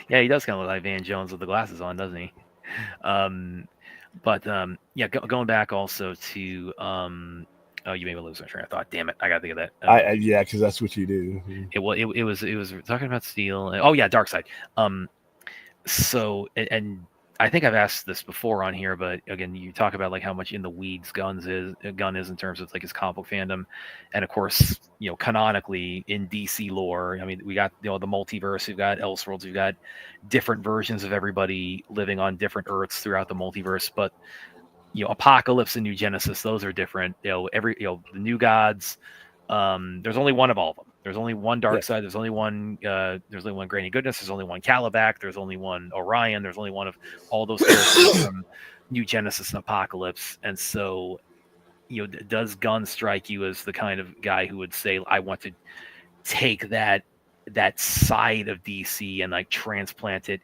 Yeah, he does kind of look like Van Jones with the glasses on, doesn't he? Going back also to oh, you made me lose my train of thought. Damn it, I gotta think of that. Yeah, because that's what you do. It was talking about Steel. Oh yeah, Darkseid. So and I think I've asked this before on here, but again, you talk about like how much in the weeds Gunn is in terms of like his comic book fandom, and of course, canonically in DC lore. I mean, we got the multiverse, we've got Elseworlds, we've got different versions of everybody living on different Earths throughout the multiverse. But Apocalypse and New Genesis, those are different. The New Gods. There's only one of all of them. There's only one Darkseid. There's only one. There's only one Granny Goodness. There's only one Calabac. There's only one Orion. There's only one of all those characters from New Genesis and Apocalypse. And so, does Gunn strike you as the kind of guy who would say, "I want to take that side of DC and like transplant it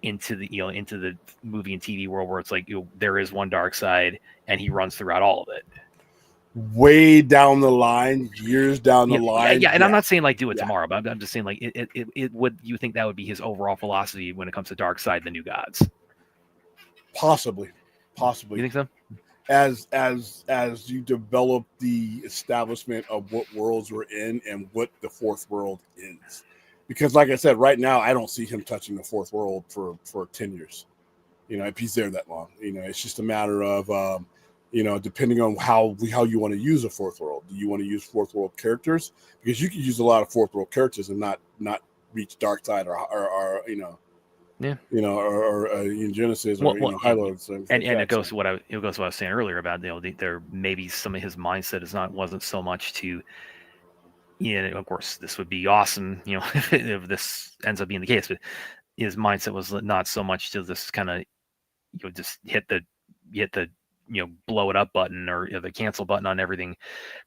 into the into the movie and TV world where it's like there is one Darkseid and he runs throughout all of it." Way down the line, years down the line. Yeah, and I'm not saying like do it tomorrow, but I'm just saying like it would. You think that would be his overall philosophy when it comes to Darkseid, the New Gods? Possibly. You think so? As you develop the establishment of what worlds we're in and what the fourth world is, because like I said, right now I don't see him touching the fourth world for 10 years. If he's there that long, it's just a matter of. Depending on how you want to use a fourth world. Do you want to use fourth world characters? Because you can use a lot of fourth world characters and not reach Darkseid or in Genesis or High Lords. And it goes to what I was saying earlier about there maybe some of his mindset wasn't so much to. Of course, this would be awesome. If this ends up being the case, but his mindset was not so much to this kind of just hit the blow it up button or the cancel button on everything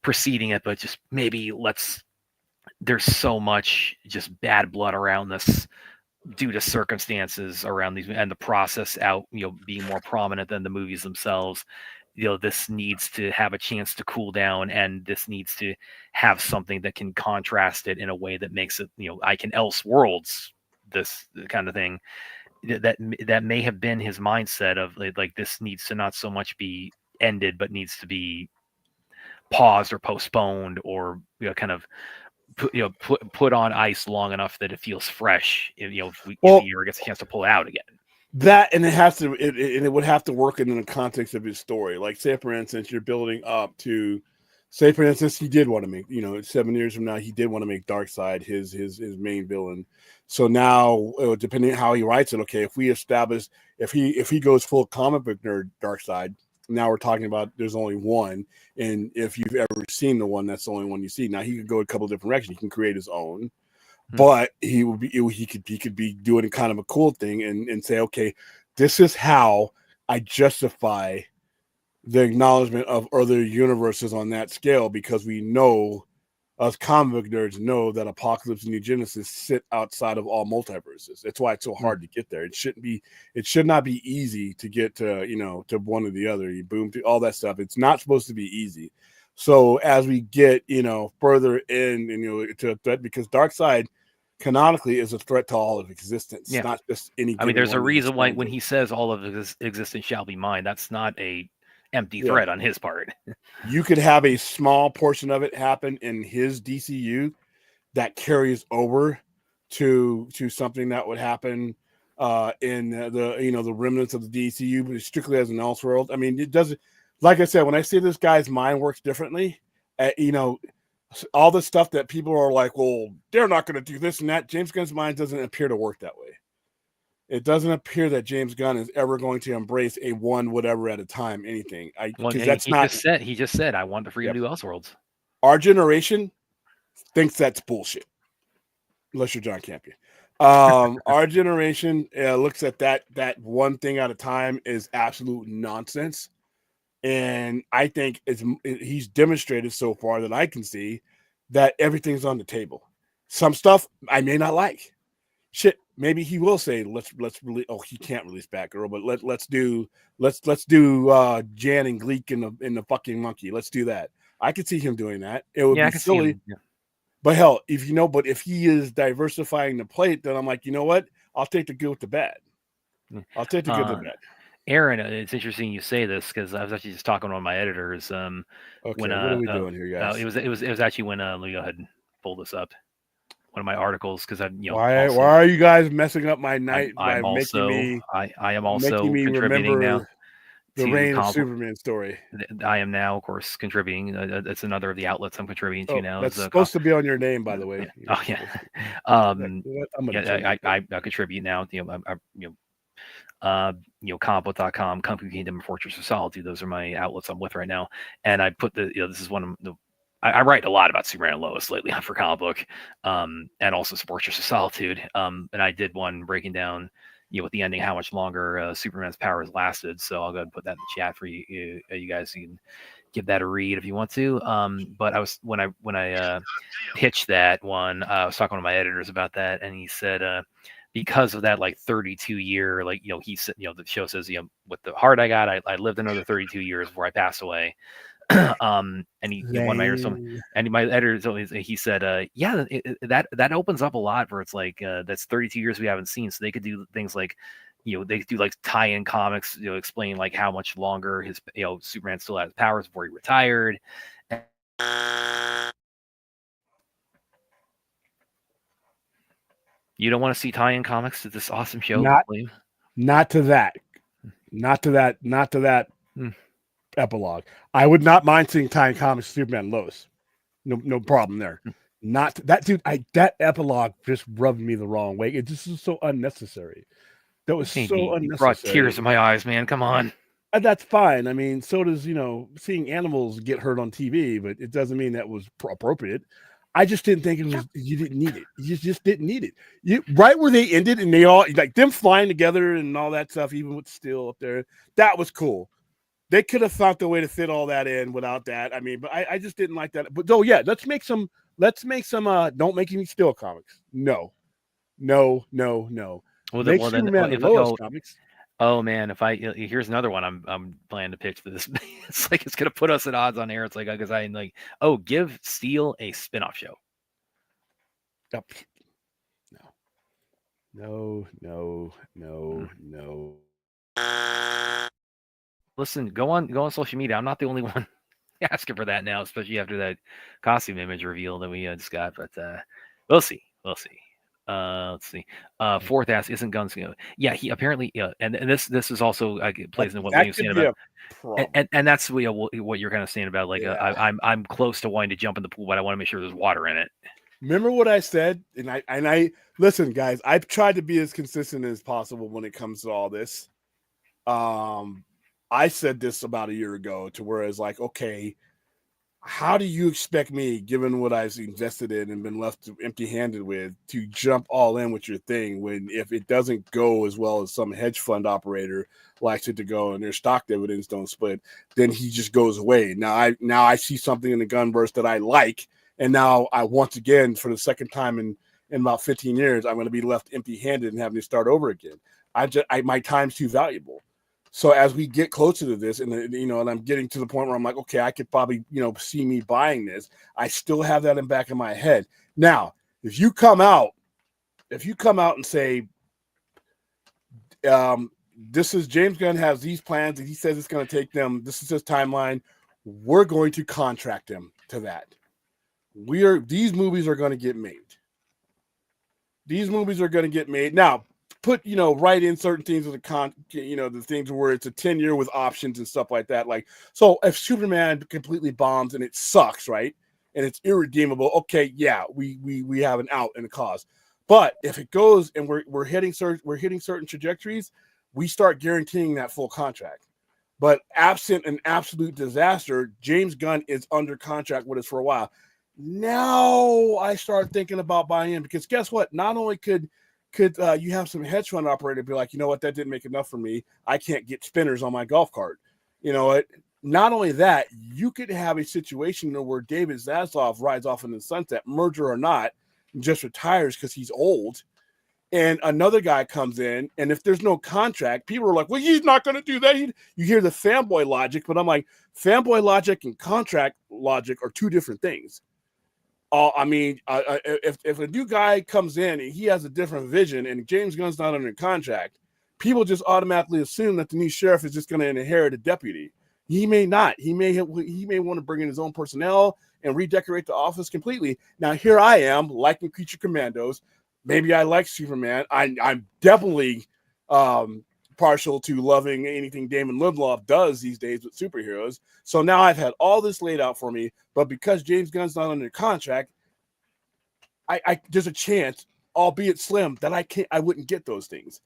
preceding it, but just maybe there's so much just bad blood around this due to circumstances around these and the process out, being more prominent than the movies themselves. This needs to have a chance to cool down, and this needs to have something that can contrast it in a way that makes it, I can Elseworlds this kind of thing. That may have been his mindset of like this needs to not so much be ended, but needs to be paused or postponed or kind of put on ice long enough that it feels fresh. If he ever gets a chance to pull it out again. That, and it would have to work in the context of his story. Like, say for instance, you're building up to, say for instance, he did want to make, 7 years from now, he did want to make Darkseid his main villain. So now, depending on how he writes it, okay, if we establish, if he goes full comic book nerd Darkseid, now we're talking about there's only one, and if you've ever seen the one, that's the only one you see. Now he could go a couple different directions. He can create his own. But he could be doing kind of a cool thing and say, okay, this is how I justify the acknowledgement of other universes on that scale, because we know, us comic book nerds know, that Apocalypse and New Genesis sit outside of all multiverses. That's why it's so hard to get there. It should not be easy to get to, to one or the other. You boom, to all that stuff. It's not supposed to be easy. So as we get, further in, to a threat, because Darkseid canonically is a threat to all of existence, not just any. I mean, there's a reason why when he says all of existence shall be mine, that's not a empty threat on his part. You could have a small portion of it happen in his DCU that carries over to something that would happen in the remnants of the DCU, but strictly as an Elseworld. I mean, it doesn't. Like I said, when I say this guy's mind works differently, all the stuff that people are like, well, they're not going to do this and that. James Gunn's mind doesn't appear to work that way. It doesn't appear that James Gunn is ever going to embrace a one whatever at a time anything. He just said, I want to free to do Elseworlds. Our generation thinks that's bullshit, unless you're John Campion. Our generation looks at that one thing at a time is absolute nonsense. And I think he's demonstrated so far that I can see that everything's on the table. Some stuff I may not like. Shit, maybe he will say let's release. Oh, he can't release Batgirl, but let's do Jan and Gleek in the fucking monkey. Let's do that. I could see him doing that. It would be silly. But hell, but if he is diversifying the plate, then I'm like, you know what? I'll take the good with the bad. I'll take the good with the bad. Aaron, it's interesting you say this because I was actually just talking to one of my editors. Okay, what are we doing here, guys? It was actually when Leo had pulled this up, one of my articles, because why are you guys messing up my night I am also contributing now. The Reign of Superman story. I am now, of course, contributing. That's another of the outlets I'm contributing to now. That's supposed to be on your name, by the way. Oh yeah. I contribute now. Comicbook.com, Kung Fu Kingdom, and Fortress of Solitude. Those are my outlets I'm with right now. And I put this is one of the. I write a lot about Superman and Lois lately for Comic Book, and also Fortress of Solitude. And I did one breaking down, with the ending, how much longer Superman's powers lasted. So I'll go ahead and put that in the chat for you guys. You can give that a read if you want to. But I was when I pitched that one, I was talking to my editors about that, and he said, because of that, 32 year, he said, the show says, with the heart I got, I lived another 32 years before I passed away. And one of my editors, and my editor, he said, that opens up a lot where it's that's 32 years we haven't seen. So they could do things like, they could do tie-in comics, explain how much longer his, Superman still has powers before he retired. You don't want to see tie-in comics to this awesome show? Not to that epilogue. I would not mind seeing tie-in comics to Superman and Lois. No problem there. Not that, dude. That epilogue just rubbed me the wrong way. It just was so unnecessary. That was so unnecessary. You brought tears in my eyes, man. Come on. And that's fine. I mean, so does seeing animals get hurt on TV, but it doesn't mean that was appropriate. I just didn't think it was. You didn't need it. You just didn't need it. Right where they ended, and they all them flying together and all that stuff, even with Steel up there. That was cool. They could have found a way to fit all that in without that. I mean, but I just didn't like that. But let's make some. Don't make any Steel comics. No. Well, make Superman and Lois comics. Oh man, here's another one I'm planning to pitch for this. It's gonna put us at odds on air. It's because give Steel a spinoff show. No. Listen, go on social media. I'm not the only one asking for that now, especially after that costume image reveal that we just got. But we'll see. Let's see. Fourth ask isn't guns. Yeah, he apparently. And this is also plays into what That William's could saying be about. a problem. And that's what you're kind of saying about like Yeah. I'm close to wanting to jump in the pool, but I want to make sure there's water in it. Remember what I said? And I listen, guys, I've tried to be as consistent as possible when it comes to all this. I said this about a year ago to where it's like, okay, how do you expect me, given what I've invested in and been left empty-handed with, to jump all in with your thing when if it doesn't go as well as some hedge fund operator likes it to go and their stock dividends don't split, then he just goes away. Now I see something in the gunverse that I like, and now I once again for the second time in about 15 years I'm going to be left empty-handed and having to start over again. My time's too valuable. So as we get closer to this, and and I'm getting to the point where I'm like, okay, I could probably see me buying this. I still have that in the back of my head. Now, if you come out and say, this is James Gunn has these plans, and he says it's going to take them. This is his timeline. We're going to contract him to that. These movies are going to get made. These movies are going to get made now. Put right in certain things with the things where it's a 10-year with options and stuff like that. Like, so if Superman completely bombs and it sucks, right, and it's irredeemable, okay, yeah, we have an out and a cause. But if it goes and we're hitting certain trajectories, we start guaranteeing that full contract. But absent an absolute disaster, James Gunn is under contract with us for a while. Now I start thinking about buying in, because guess what? Not only could you have some hedge fund operator be like, you know what, that didn't make enough for me. I can't get spinners on my golf cart. You know what? Not only that, you could have a situation where David Zaslav rides off in the sunset, merger or not, and just retires because he's old. And another guy comes in, and if there's no contract, people are like, well, he's not going to do that. You hear the fanboy logic, but I'm like, fanboy logic and contract logic are two different things. If a new guy comes in and he has a different vision and James Gunn's not under contract, people just automatically assume that the new sheriff is just going to inherit a deputy. He may not. He may want to bring in his own personnel and redecorate the office completely. Now, here I am liking Creature Commandos. Maybe I like Superman. I'm definitely partial to loving anything Damon Lindelof does these days with superheroes. So now I've had all this laid out for me, but because James Gunn's not under contract, I there's a chance, albeit slim, that I wouldn't get those things.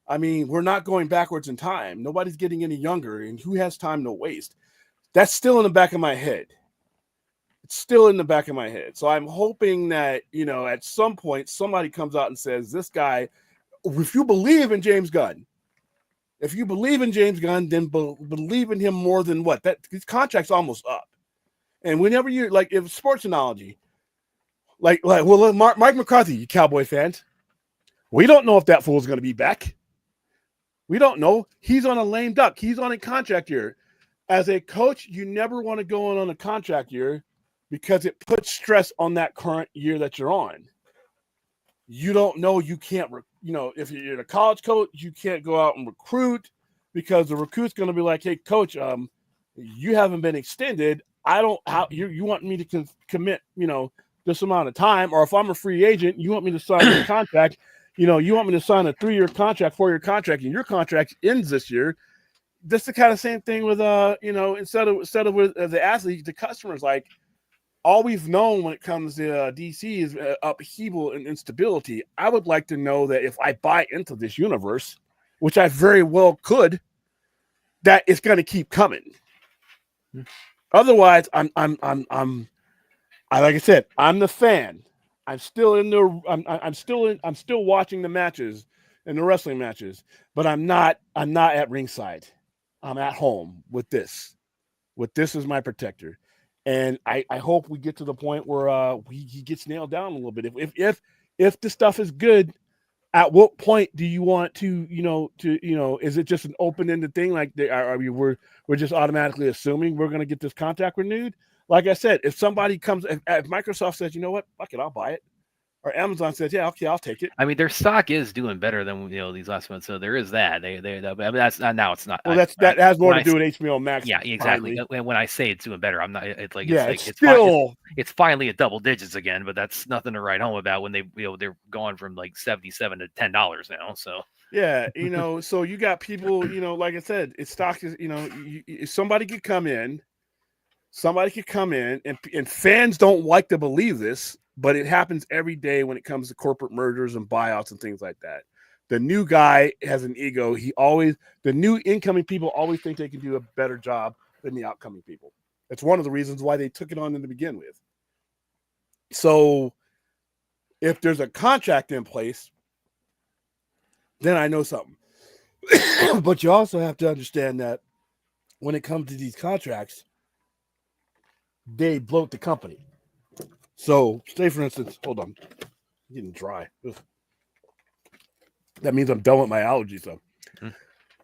I mean, we're not going backwards in time. Nobody's getting any younger, and who has time to waste? That's still in the back of my head. It's still in the back of my head. So I'm hoping that, at some point somebody comes out and says, this guy, if you believe in James Gunn, then believe in him more than what? That his contract's almost up. And whenever you're like, if sports analogy, Mike McCarthy, you Cowboy fans, we don't know if that fool's going to be back. We don't know. He's on a lame duck. He's on a contract year. As a coach, you never want to go on a contract year because it puts stress on that current year that you're on. You don't know. You can't, if you're a college coach, you can't go out and recruit because the recruit's going to be like, hey, coach, you haven't been extended. You want me to commit, this amount of time, or if I'm a free agent, you want me to sign a contract, you want me to sign a 3-year contract, 4-year contract, and your contract ends this year. That's the kind of same thing with, instead of with the athletes, the customers, like, all we've known when it comes to DC is upheaval and instability. I would like to know that if I buy into this universe, which I very well could, that it's going to keep coming. Otherwise, I'm like I said, I'm the fan. I'm still watching the matches and the wrestling matches, but I'm not at ringside. I'm at home with this. This is my protector. And I hope we get to the point where he gets nailed down a little bit. If the stuff is good, at what point do you want to, is it just an open-ended thing? Like we're just automatically assuming we're going to get this contract renewed? Like I said, if somebody comes, if Microsoft says, you know what, fuck it, I'll buy it. or Amazon says, yeah, okay, I'll take it. I mean, their stock is doing better than these last months, so there is that. I mean, that's not now. It's not. Well, that has more to do with HBO Max. Yeah, exactly. Finally. And when I say it's doing better, I'm not. It's like Yeah, it's still. it's finally at double digits again, but that's nothing to write home about when they're going from like $77 to $10 now. So Yeah, so you got people, like I said, it's stock is, somebody could come in, and fans don't like to believe this, but it happens every day when it comes to corporate mergers and buyouts and things like that. The new guy has an ego. The new incoming people always think they can do a better job than the outcoming people. It's one of the reasons why they took it on to begin with. So if there's a contract in place, then I know something. But you also have to understand that when it comes to these contracts, they bloat the company. So, say for instance, hold on, I'm getting dry. Ugh. That means I'm done with my allergies. So,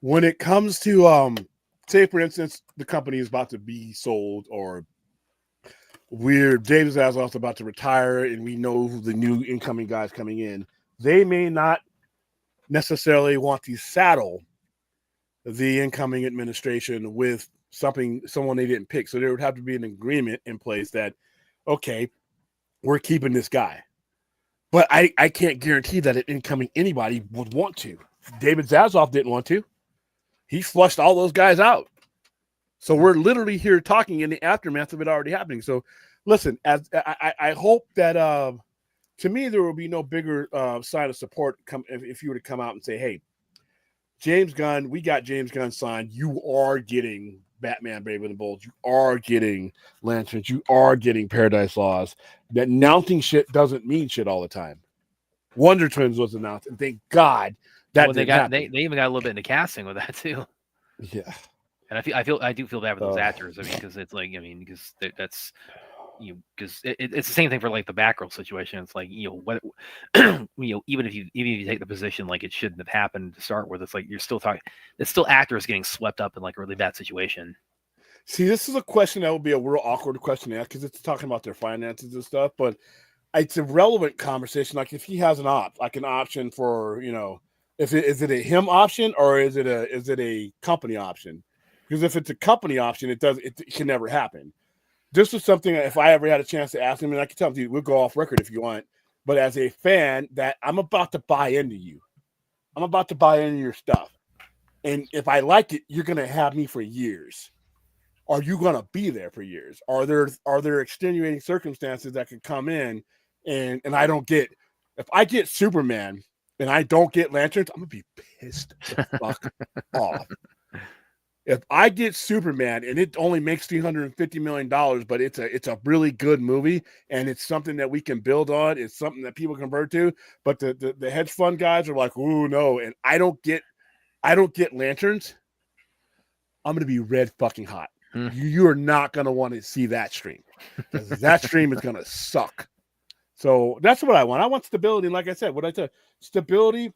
when it comes to, say for instance, the company is about to be sold, or David Zaslav's about to retire, and we know who the new incoming guys coming in, they may not necessarily want to saddle the incoming administration with someone they didn't pick. So there would have to be an agreement in place that, okay, we're keeping this guy. But I can't guarantee that an incoming anybody would want to. David Zaslav didn't want to. He flushed all those guys out. So we're literally here talking in the aftermath of it already happening. So listen, as I hope that to me, there will be no bigger sign of support if you were to come out and say, hey, James Gunn, we got James Gunn signed. You are getting Batman Brave and the Bold. You are getting Lanterns. You are getting Paradise Lost. That announcing shit doesn't mean shit all the time. Wonder Twins was announced, and thank God that they even got a little bit into casting with that too. Yeah. And I do feel bad for those actors. I mean, because it's like, because that's, because it's the same thing for like the Batgirl situation. It's like, what, even if you take the position like it shouldn't have happened to start with, it's like you're still talking. It's still actors getting swept up in like a really bad situation. See, this is a question that would be a real awkward question to ask because it's talking about their finances and stuff. But it's a relevant conversation. Like if he has an option for, is it a him option or is it a company option? Because if it's a company option, it can never happen. This was something that if I ever had a chance to ask him, and I can tell you, we'll go off record if you want, but as a fan, that I'm about to buy into you. I'm about to buy into your stuff. And if I like it, you're going to have me for years. Are you going to be there for years? Are there extenuating circumstances that could come in and I don't get, if I get Superman and I don't get Lanterns, I'm going to be pissed the fuck off. If I get Superman and it only makes $350 million, but it's a really good movie and it's something that we can build on, it's something that people convert to, but the hedge fund guys are like, ooh, no, and I don't get Lanterns, I'm gonna be red fucking hot. You are not gonna want to see that stream. That stream is gonna suck. So that's what I want. I want stability. And like I said, what I said, stability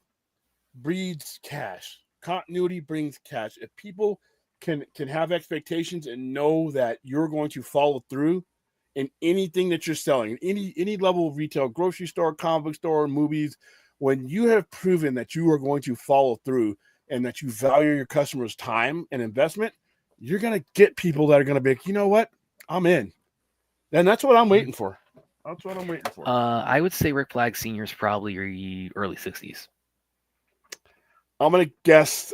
breeds cash. Continuity brings cash. If people can have expectations and know that you're going to follow through in anything that you're selling, any level of retail, grocery store, comic book store, movies, when you have proven that you are going to follow through and that you value your customers' time and investment, you're going to get people that are going to be like, you know what? I'm in. And that's what I'm waiting for. That's what I'm waiting for. I would say Rick Flag Sr. is probably early 60s. I'm gonna guess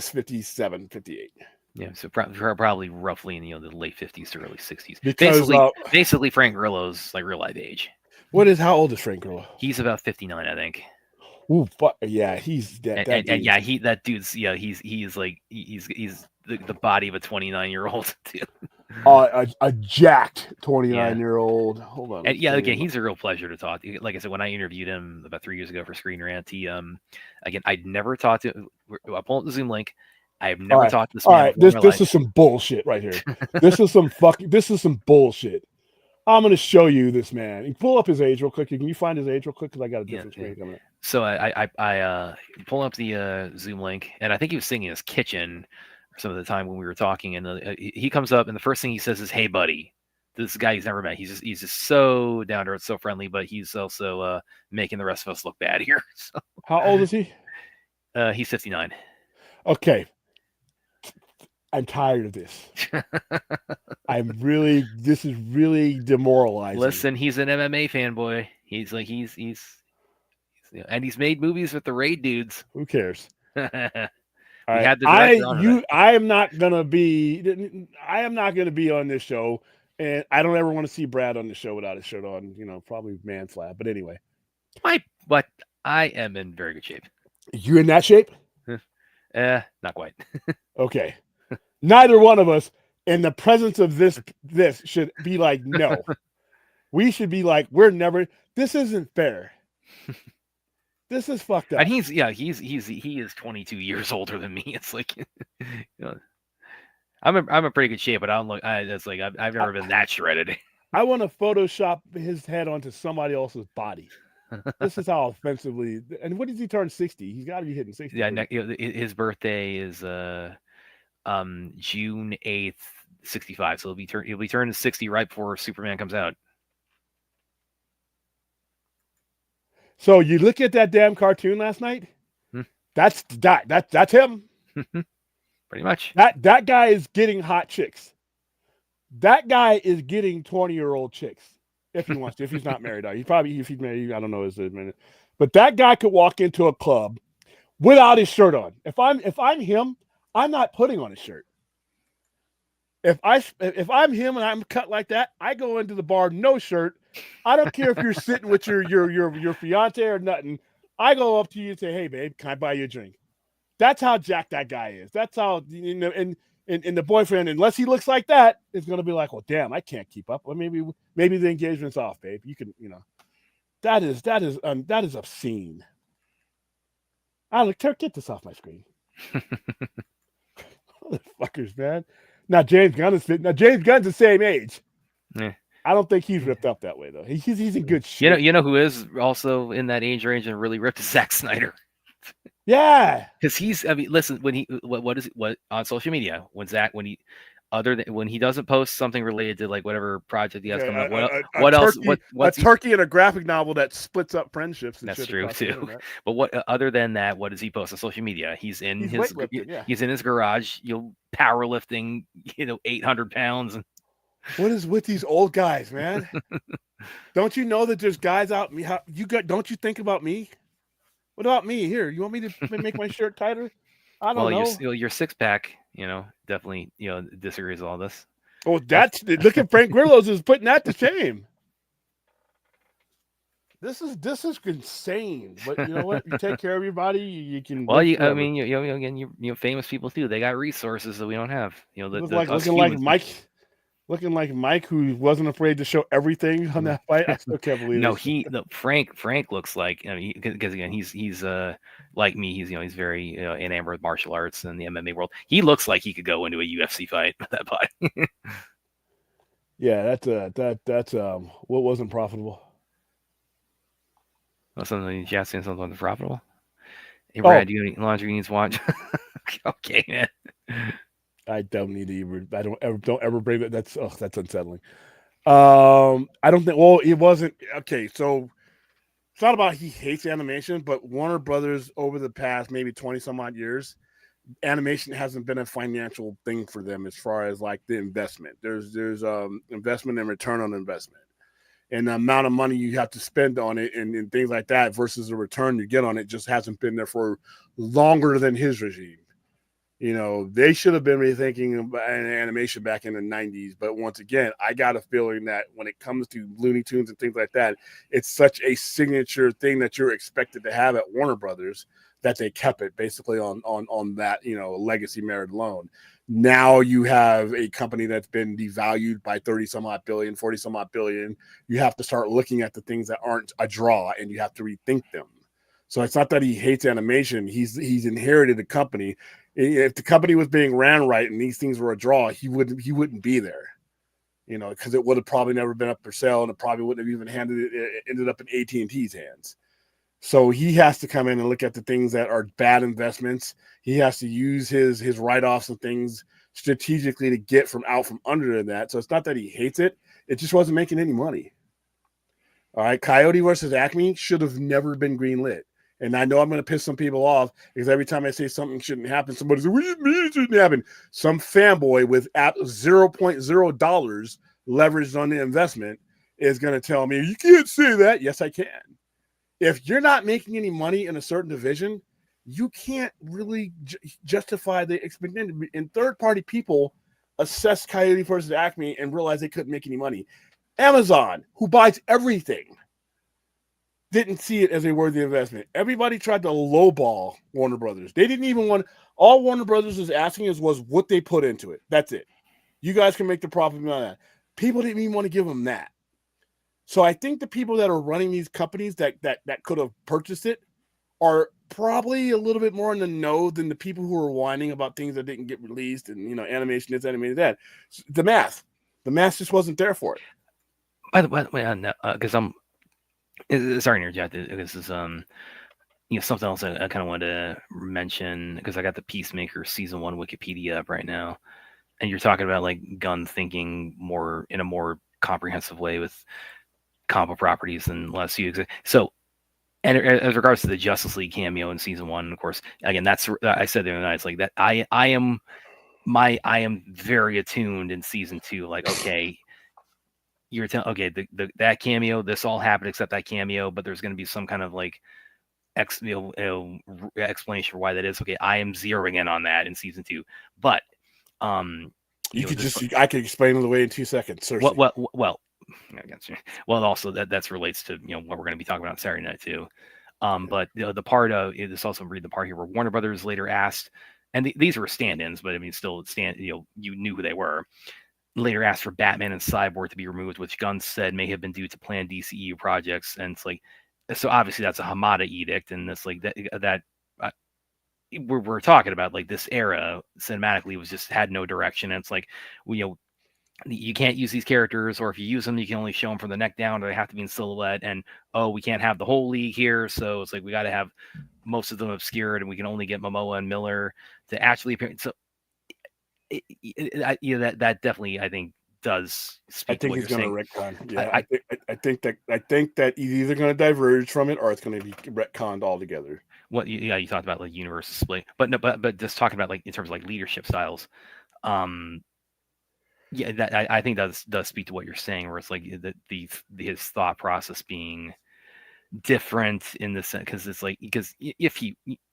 57, 58. Yeah, so probably roughly in the late 50s to early 60s. Because basically Frank Grillo's like real life age. How old is Frank Grillo? He's about 59, I think. Ooh, yeah, he's that. And yeah, that dude's he's the body of a 29-year-old dude. A jacked 29-year-old. Hold on. And yeah, again, he's a real pleasure to talk to. Like I said, when I interviewed him about 3 years ago for Screen Rant, he again, I'd never talked to. I'll pull up the Zoom link. I have never talked to this man. All right, this is some bullshit right here. This is some bullshit. I'm going to show you this man. You pull up his age real quick. Can you find his age real quick? Because I got a different screen coming up. So I pull up the Zoom link, and I think he was singing in his kitchen some of the time when we were talking, and he comes up, and the first thing he says is, "Hey, buddy," this guy he's never met. He's just so down to earth, so friendly, but he's also making the rest of us look bad here. So How old is he? he's 59. Okay. I'm tired of this. This is really demoralizing. Listen, he's an MMA fanboy. He's and he's made movies with the Raid dudes. Who cares? We All right. had the director on that. I am not gonna be on this show, and I don't ever want to see Brad on the show without his shirt on. Probably man flap. But anyway, But I am in very good shape. you in that shape? Not quite. Okay. Neither one of us in the presence of this should be like, no. We should be like, this isn't fair. This is fucked up. And he is 22 years older than me. It's like, I'm in pretty good shape, but I've never been that shredded. I want to Photoshop his head onto somebody else's body. This is how offensively. And what does he turn 60? He's got to be hitting 60. Yeah, his birthday is June 8th, 65. So he'll be turning 60 right before Superman comes out. So you look at that damn cartoon last night. That's him. Pretty much. That guy is getting hot chicks. That guy is getting 20-year-old chicks. If he wants to, if he's not married, if he's married, I don't know his minute. But that guy could walk into a club without his shirt on. If I'm him, I'm not putting on a shirt. If I'm him and I'm cut like that, I go into the bar no shirt. I don't care if you're sitting with your fiance or nothing. I go up to you and say, "Hey, babe, can I buy you a drink?" That's how jacked that guy is. That's how and the boyfriend, unless he looks like that, is going to be like, "Well, damn, I can't keep up." Well, maybe the engagement's off, babe. You can, that is obscene. Get this off my screen. Motherfuckers, man. Now James Gunn's the same age. Yeah. I don't think he's ripped up that way though. He's in good shape. You know who is also in that age range and really ripped is Zack Snyder. Yeah, because listen, when he what on social media when he doesn't post something related to like whatever project he has coming up, what else? What's a turkey and a graphic novel that splits up friendships. That's true too. But what other than that, what does he post on social media? He's in his garage, powerlifting, 800 pounds. What is with these old guys, man? Don't you know that there's guys out? Don't you think about me? What about me? Here, you want me to make my shirt tighter? I don't know. Your six pack, definitely, disagrees with all this. Oh, look at Frank Grillo's is putting that to shame. This is insane. But you know what? You take care of your body. You can. Well, again, famous people too. They got resources that we don't have. Looking like Mike, who wasn't afraid to show everything on that fight. I still can't believe it. Frank looks like, because again, he's like me. He's very enamored with martial arts and the MMA world. He looks like he could go into a UFC fight with that body. Yeah, that's what wasn't profitable. Something something wasn't profitable. Hey, Brad, do you have any laundry you need to watch? Okay, man. I don't need to even. I don't ever bring that. That's unsettling. I don't think. Well, it wasn't okay. So it's not about he hates animation, but Warner Brothers over the past maybe 20 some odd years, animation hasn't been a financial thing for them as far as like the investment. There's investment and return on investment, and the amount of money you have to spend on it and things like that versus the return you get on it just hasn't been there for longer than his regime. They should have been rethinking an animation back in the 90s. But once again, I got a feeling that when it comes to Looney Tunes and things like that, it's such a signature thing that you're expected to have at Warner Brothers that they kept it basically on that, legacy merit alone. Now you have a company that's been devalued by 30 some odd billion, 40 some odd billion. You have to start looking at the things that aren't a draw and you have to rethink them. So it's not that he hates animation. He's inherited a company. If the company was being ran right and these things were a draw, he wouldn't be there, because it would have probably never been up for sale and it probably wouldn't have even ended up in AT&T's hands. So he has to come in and look at the things that are bad investments. He has to use his write-offs and things strategically to get from under that. So it's not that he hates it. It just wasn't making any money. All right, Coyote versus Acme should have never been greenlit. And I know I'm going to piss some people off because every time I say something shouldn't happen, somebody says, "What do you mean it shouldn't happen?" Some fanboy with $0.0 leveraged on the investment is going to tell me, "You can't say that." Yes, I can. If you're not making any money in a certain division, you can't really justify the expense. And third-party people assess Coyote versus Acme and realize they couldn't make any money. Amazon, who buys everything, didn't see it as a worthy investment. Everybody tried to lowball Warner Brothers. They didn't even want. All Warner Brothers was asking was what they put into it. That's it. You guys can make the profit on that. People didn't even want to give them that. So I think the people that are running these companies that could have purchased it are probably a little bit more in the know than the people who are whining about things that didn't get released and animation this, animated that. The math just wasn't there for it. By the way, because I'm sorry to interject. This is something else I kind of wanted to mention because I got the Peacemaker season 1 Wikipedia up right now, and you're talking about like Gunn thinking more in a more comprehensive way with comic properties than last few. So, and as regards to the Justice League cameo in season 1, of course, again, that's I said the other night. It's like that. I am very attuned in season 2. Like, okay. You're telling that cameo, this all happened except that cameo, but there's going to be some kind of like explanation for why that is. Okay, I am zeroing in on that in season 2, but I could explain it away in 2 seconds. Well, I got you. Well, also that relates to what we're going to be talking about Saturday night too. But the part of this also read the part here where Warner Brothers later asked, and these were stand-ins, but I mean still you knew who they were. Later asked for Batman and Cyborg to be removed, which Gunn said may have been due to planned DCEU projects. And it's like, so obviously that's a Hamada edict, and it's like that we're talking about like this era cinematically was just had no direction. And it's like, you can't use these characters, or if you use them, you can only show them from the neck down, or they have to be in silhouette. And we can't have the whole league here, so it's like we got to have most of them obscured, and we can only get Momoa and Miller to actually appear. So. That definitely I think does speak. I think to what he's going to retcon. Yeah, I think that he's either going to diverge from it or it's going to be retconned altogether. You talked about like universe split, but just talking about like in terms of like leadership styles, that I think does speak to what you're saying, where it's like his thought process being different in the sense because it's like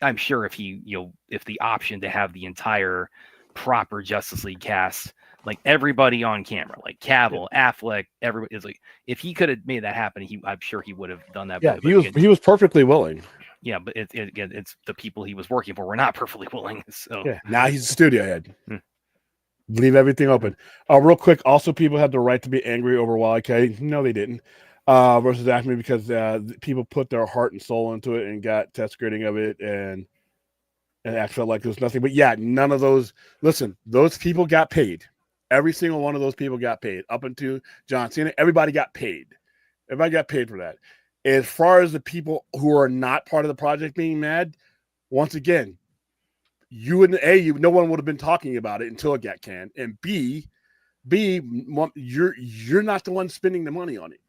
I'm sure if the option to have the entire proper Justice League cast, like everybody on camera, like Cavill, Affleck, everybody is like, if he could have made that happen, I'm sure he would have done that. Yeah, he was perfectly willing. Yeah, but it's the people he was working for were not perfectly willing. So yeah, now he's a studio head. Leave everything open. Real quick, also people had the right to be angry over YK. No, they didn't. Versus Acme because people put their heart and soul into it and got test grading of it and I felt like there was nothing. But yeah, none of those. Listen, those people got paid. Every single one of those people got paid. Up until John Cena, everybody got paid. Everybody got paid for that. As far as the people who are not part of the project being mad, once again, no one would have been talking about it until it got canned. And B, you're not the one spending the money on it.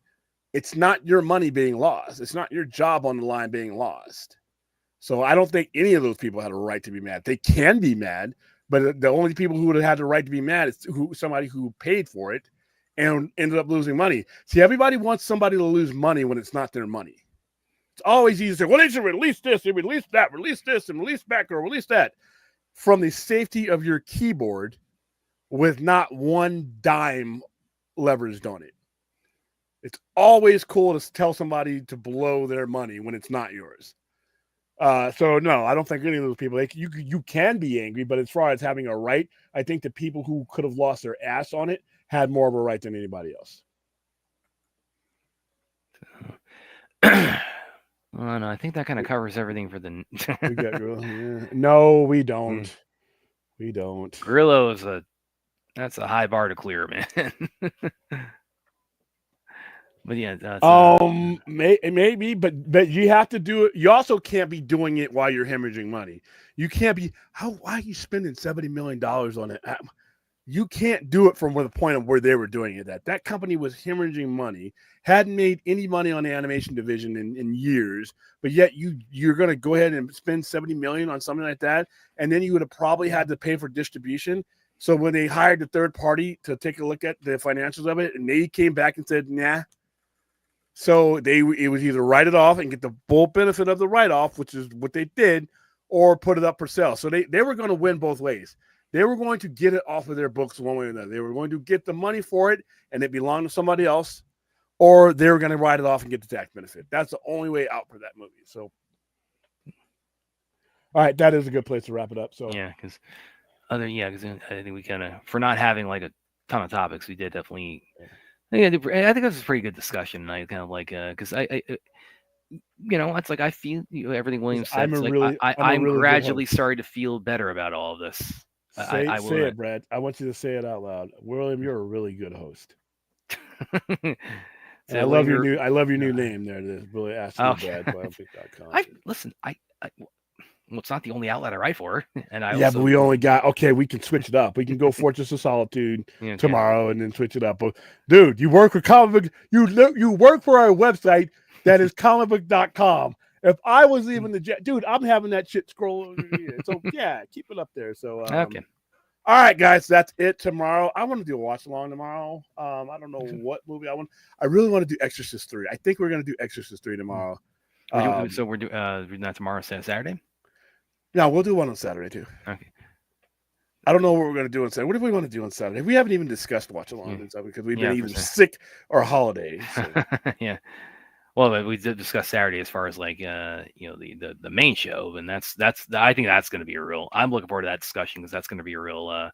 It's not your money being lost. It's not your job on the line being lost. So I don't think any of those people had a right to be mad. They can be mad, but the only people who would have had the right to be mad is somebody who paid for it and ended up losing money. See, everybody wants somebody to lose money when it's not their money. It's always easy to say, well, they should release this, and release that, release this, and release Batgirl, release that. From the safety of your keyboard with not one dime leveraged on it. It's always cool to tell somebody to blow their money when it's not yours. So no, I don't think any of those people. You can be angry, but as far as having a right, I think the people who could have lost their ass on it had more of a right than anybody else. Well, no, I think that kind of covers everything for the. We got Grillo. Yeah. No, we don't. We don't. Grillo is that's a high bar to clear, man. But yeah, maybe, but you have to do it. You also can't be doing it while you're hemorrhaging money. You can't be. Why are you spending $70 million on it? you can't do it from the point of where they were doing it. That company was hemorrhaging money, hadn't made any money on the animation division in years, but yet you're going to go ahead and spend $70 million on something like that, and then you would have probably had to pay for distribution. So when they hired the third party to take a look at the financials of it, and they came back and said, nah. So it was either write it off and get the full benefit of the write-off, which is what they did, or put it up for sale. So they were going to win both ways. They were going to get it off of their books one way or another. They were going to get the money for it, and it belonged to somebody else, or they were going to write it off and get the tax benefit. That's the only way out for that movie. So, all right, that is a good place to wrap it up. So yeah, because I think we kind of, for not having like a ton of topics, we did definitely. I think it was a pretty good discussion. I kind of like because it's like I feel everything William said. I'm gradually starting to feel better about all of this. Say it, Brad. I want you to say it out loud. William, you're a really good host. I love your new name there. That's really AskMeBrad. Listen. Well, it's not the only outlet I write for, and but we only got we can switch it up. We can go Fortress of Solitude tomorrow and then switch it up. But dude, you work for comic book. You work for our website that is comicbook.com. If I was leaving dude, I'm having that shit scroll over here. So yeah, keep it up there. So okay. All right, guys, that's it tomorrow. I want to do a watch along tomorrow. I don't know what movie I want. I really want to do Exorcist 3. I think we're going to do Exorcist 3 tomorrow. So we're doing that tomorrow, Saturday? No, we'll do one on Saturday too. Okay. I don't know what we're going to do on Saturday. What do we want to do on Saturday? We haven't even discussed watch along and stuff because we've been either sick or holiday. So. Yeah. Well, we did discuss Saturday as far as like the main show, and that's I think that's going to be a real. I'm looking forward to that discussion because that's going to be a real.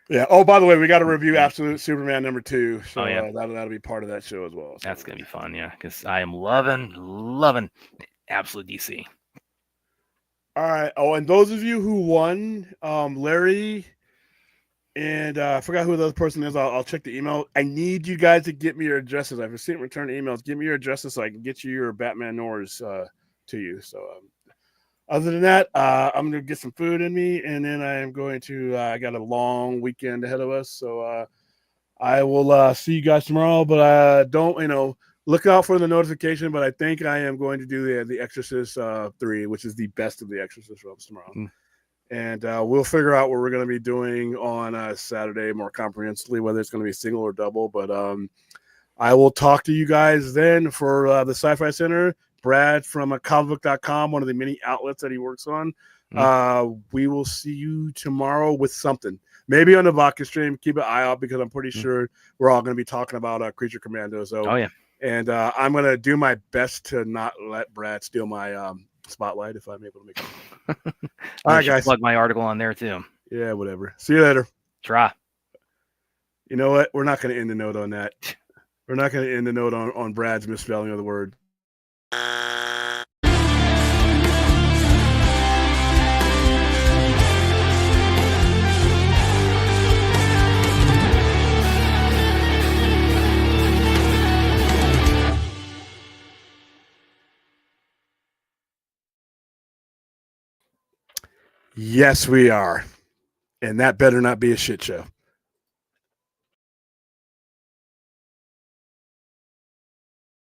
Yeah. Oh, by the way, we got to review Absolute Superman #2, so that'll be part of that show as well. So. That's going to be fun, yeah, because I am loving Absolute DC. All right. Oh, and those of you who won, Larry, and I forgot who the other person is. I'll check the email. I need you guys to get me your addresses. I've received return emails. Give me your addresses so I can get you your Batman Noors to you. So, other than that, I'm going to get some food in me, and then I am going to. I got a long weekend ahead of us, so I will see you guys tomorrow. But don't look out for the notification, but I think I am going to do the Exorcist 3, which is the best of the Exorcist films tomorrow. And we'll figure out what we're going to be doing on Saturday more comprehensively, whether it's going to be single or double. But I will talk to you guys then for the Sci-Fi Center. Brad from comicbook.com, one of the many outlets that he works on. We will see you tomorrow with something. Maybe on the Vodka stream. Keep an eye out because I'm pretty sure we're all going to be talking about Creature Commando. So, and I'm going to do my best to not let Brad steal my spotlight if I'm able to make it. All right, guys. Plug my article on there too. Yeah, whatever. See you later. Try. You know what? We're not going to end the note on that. We're not going to end the note on Brad's misspelling of the word. Yes, we are. And that better not be a shit show.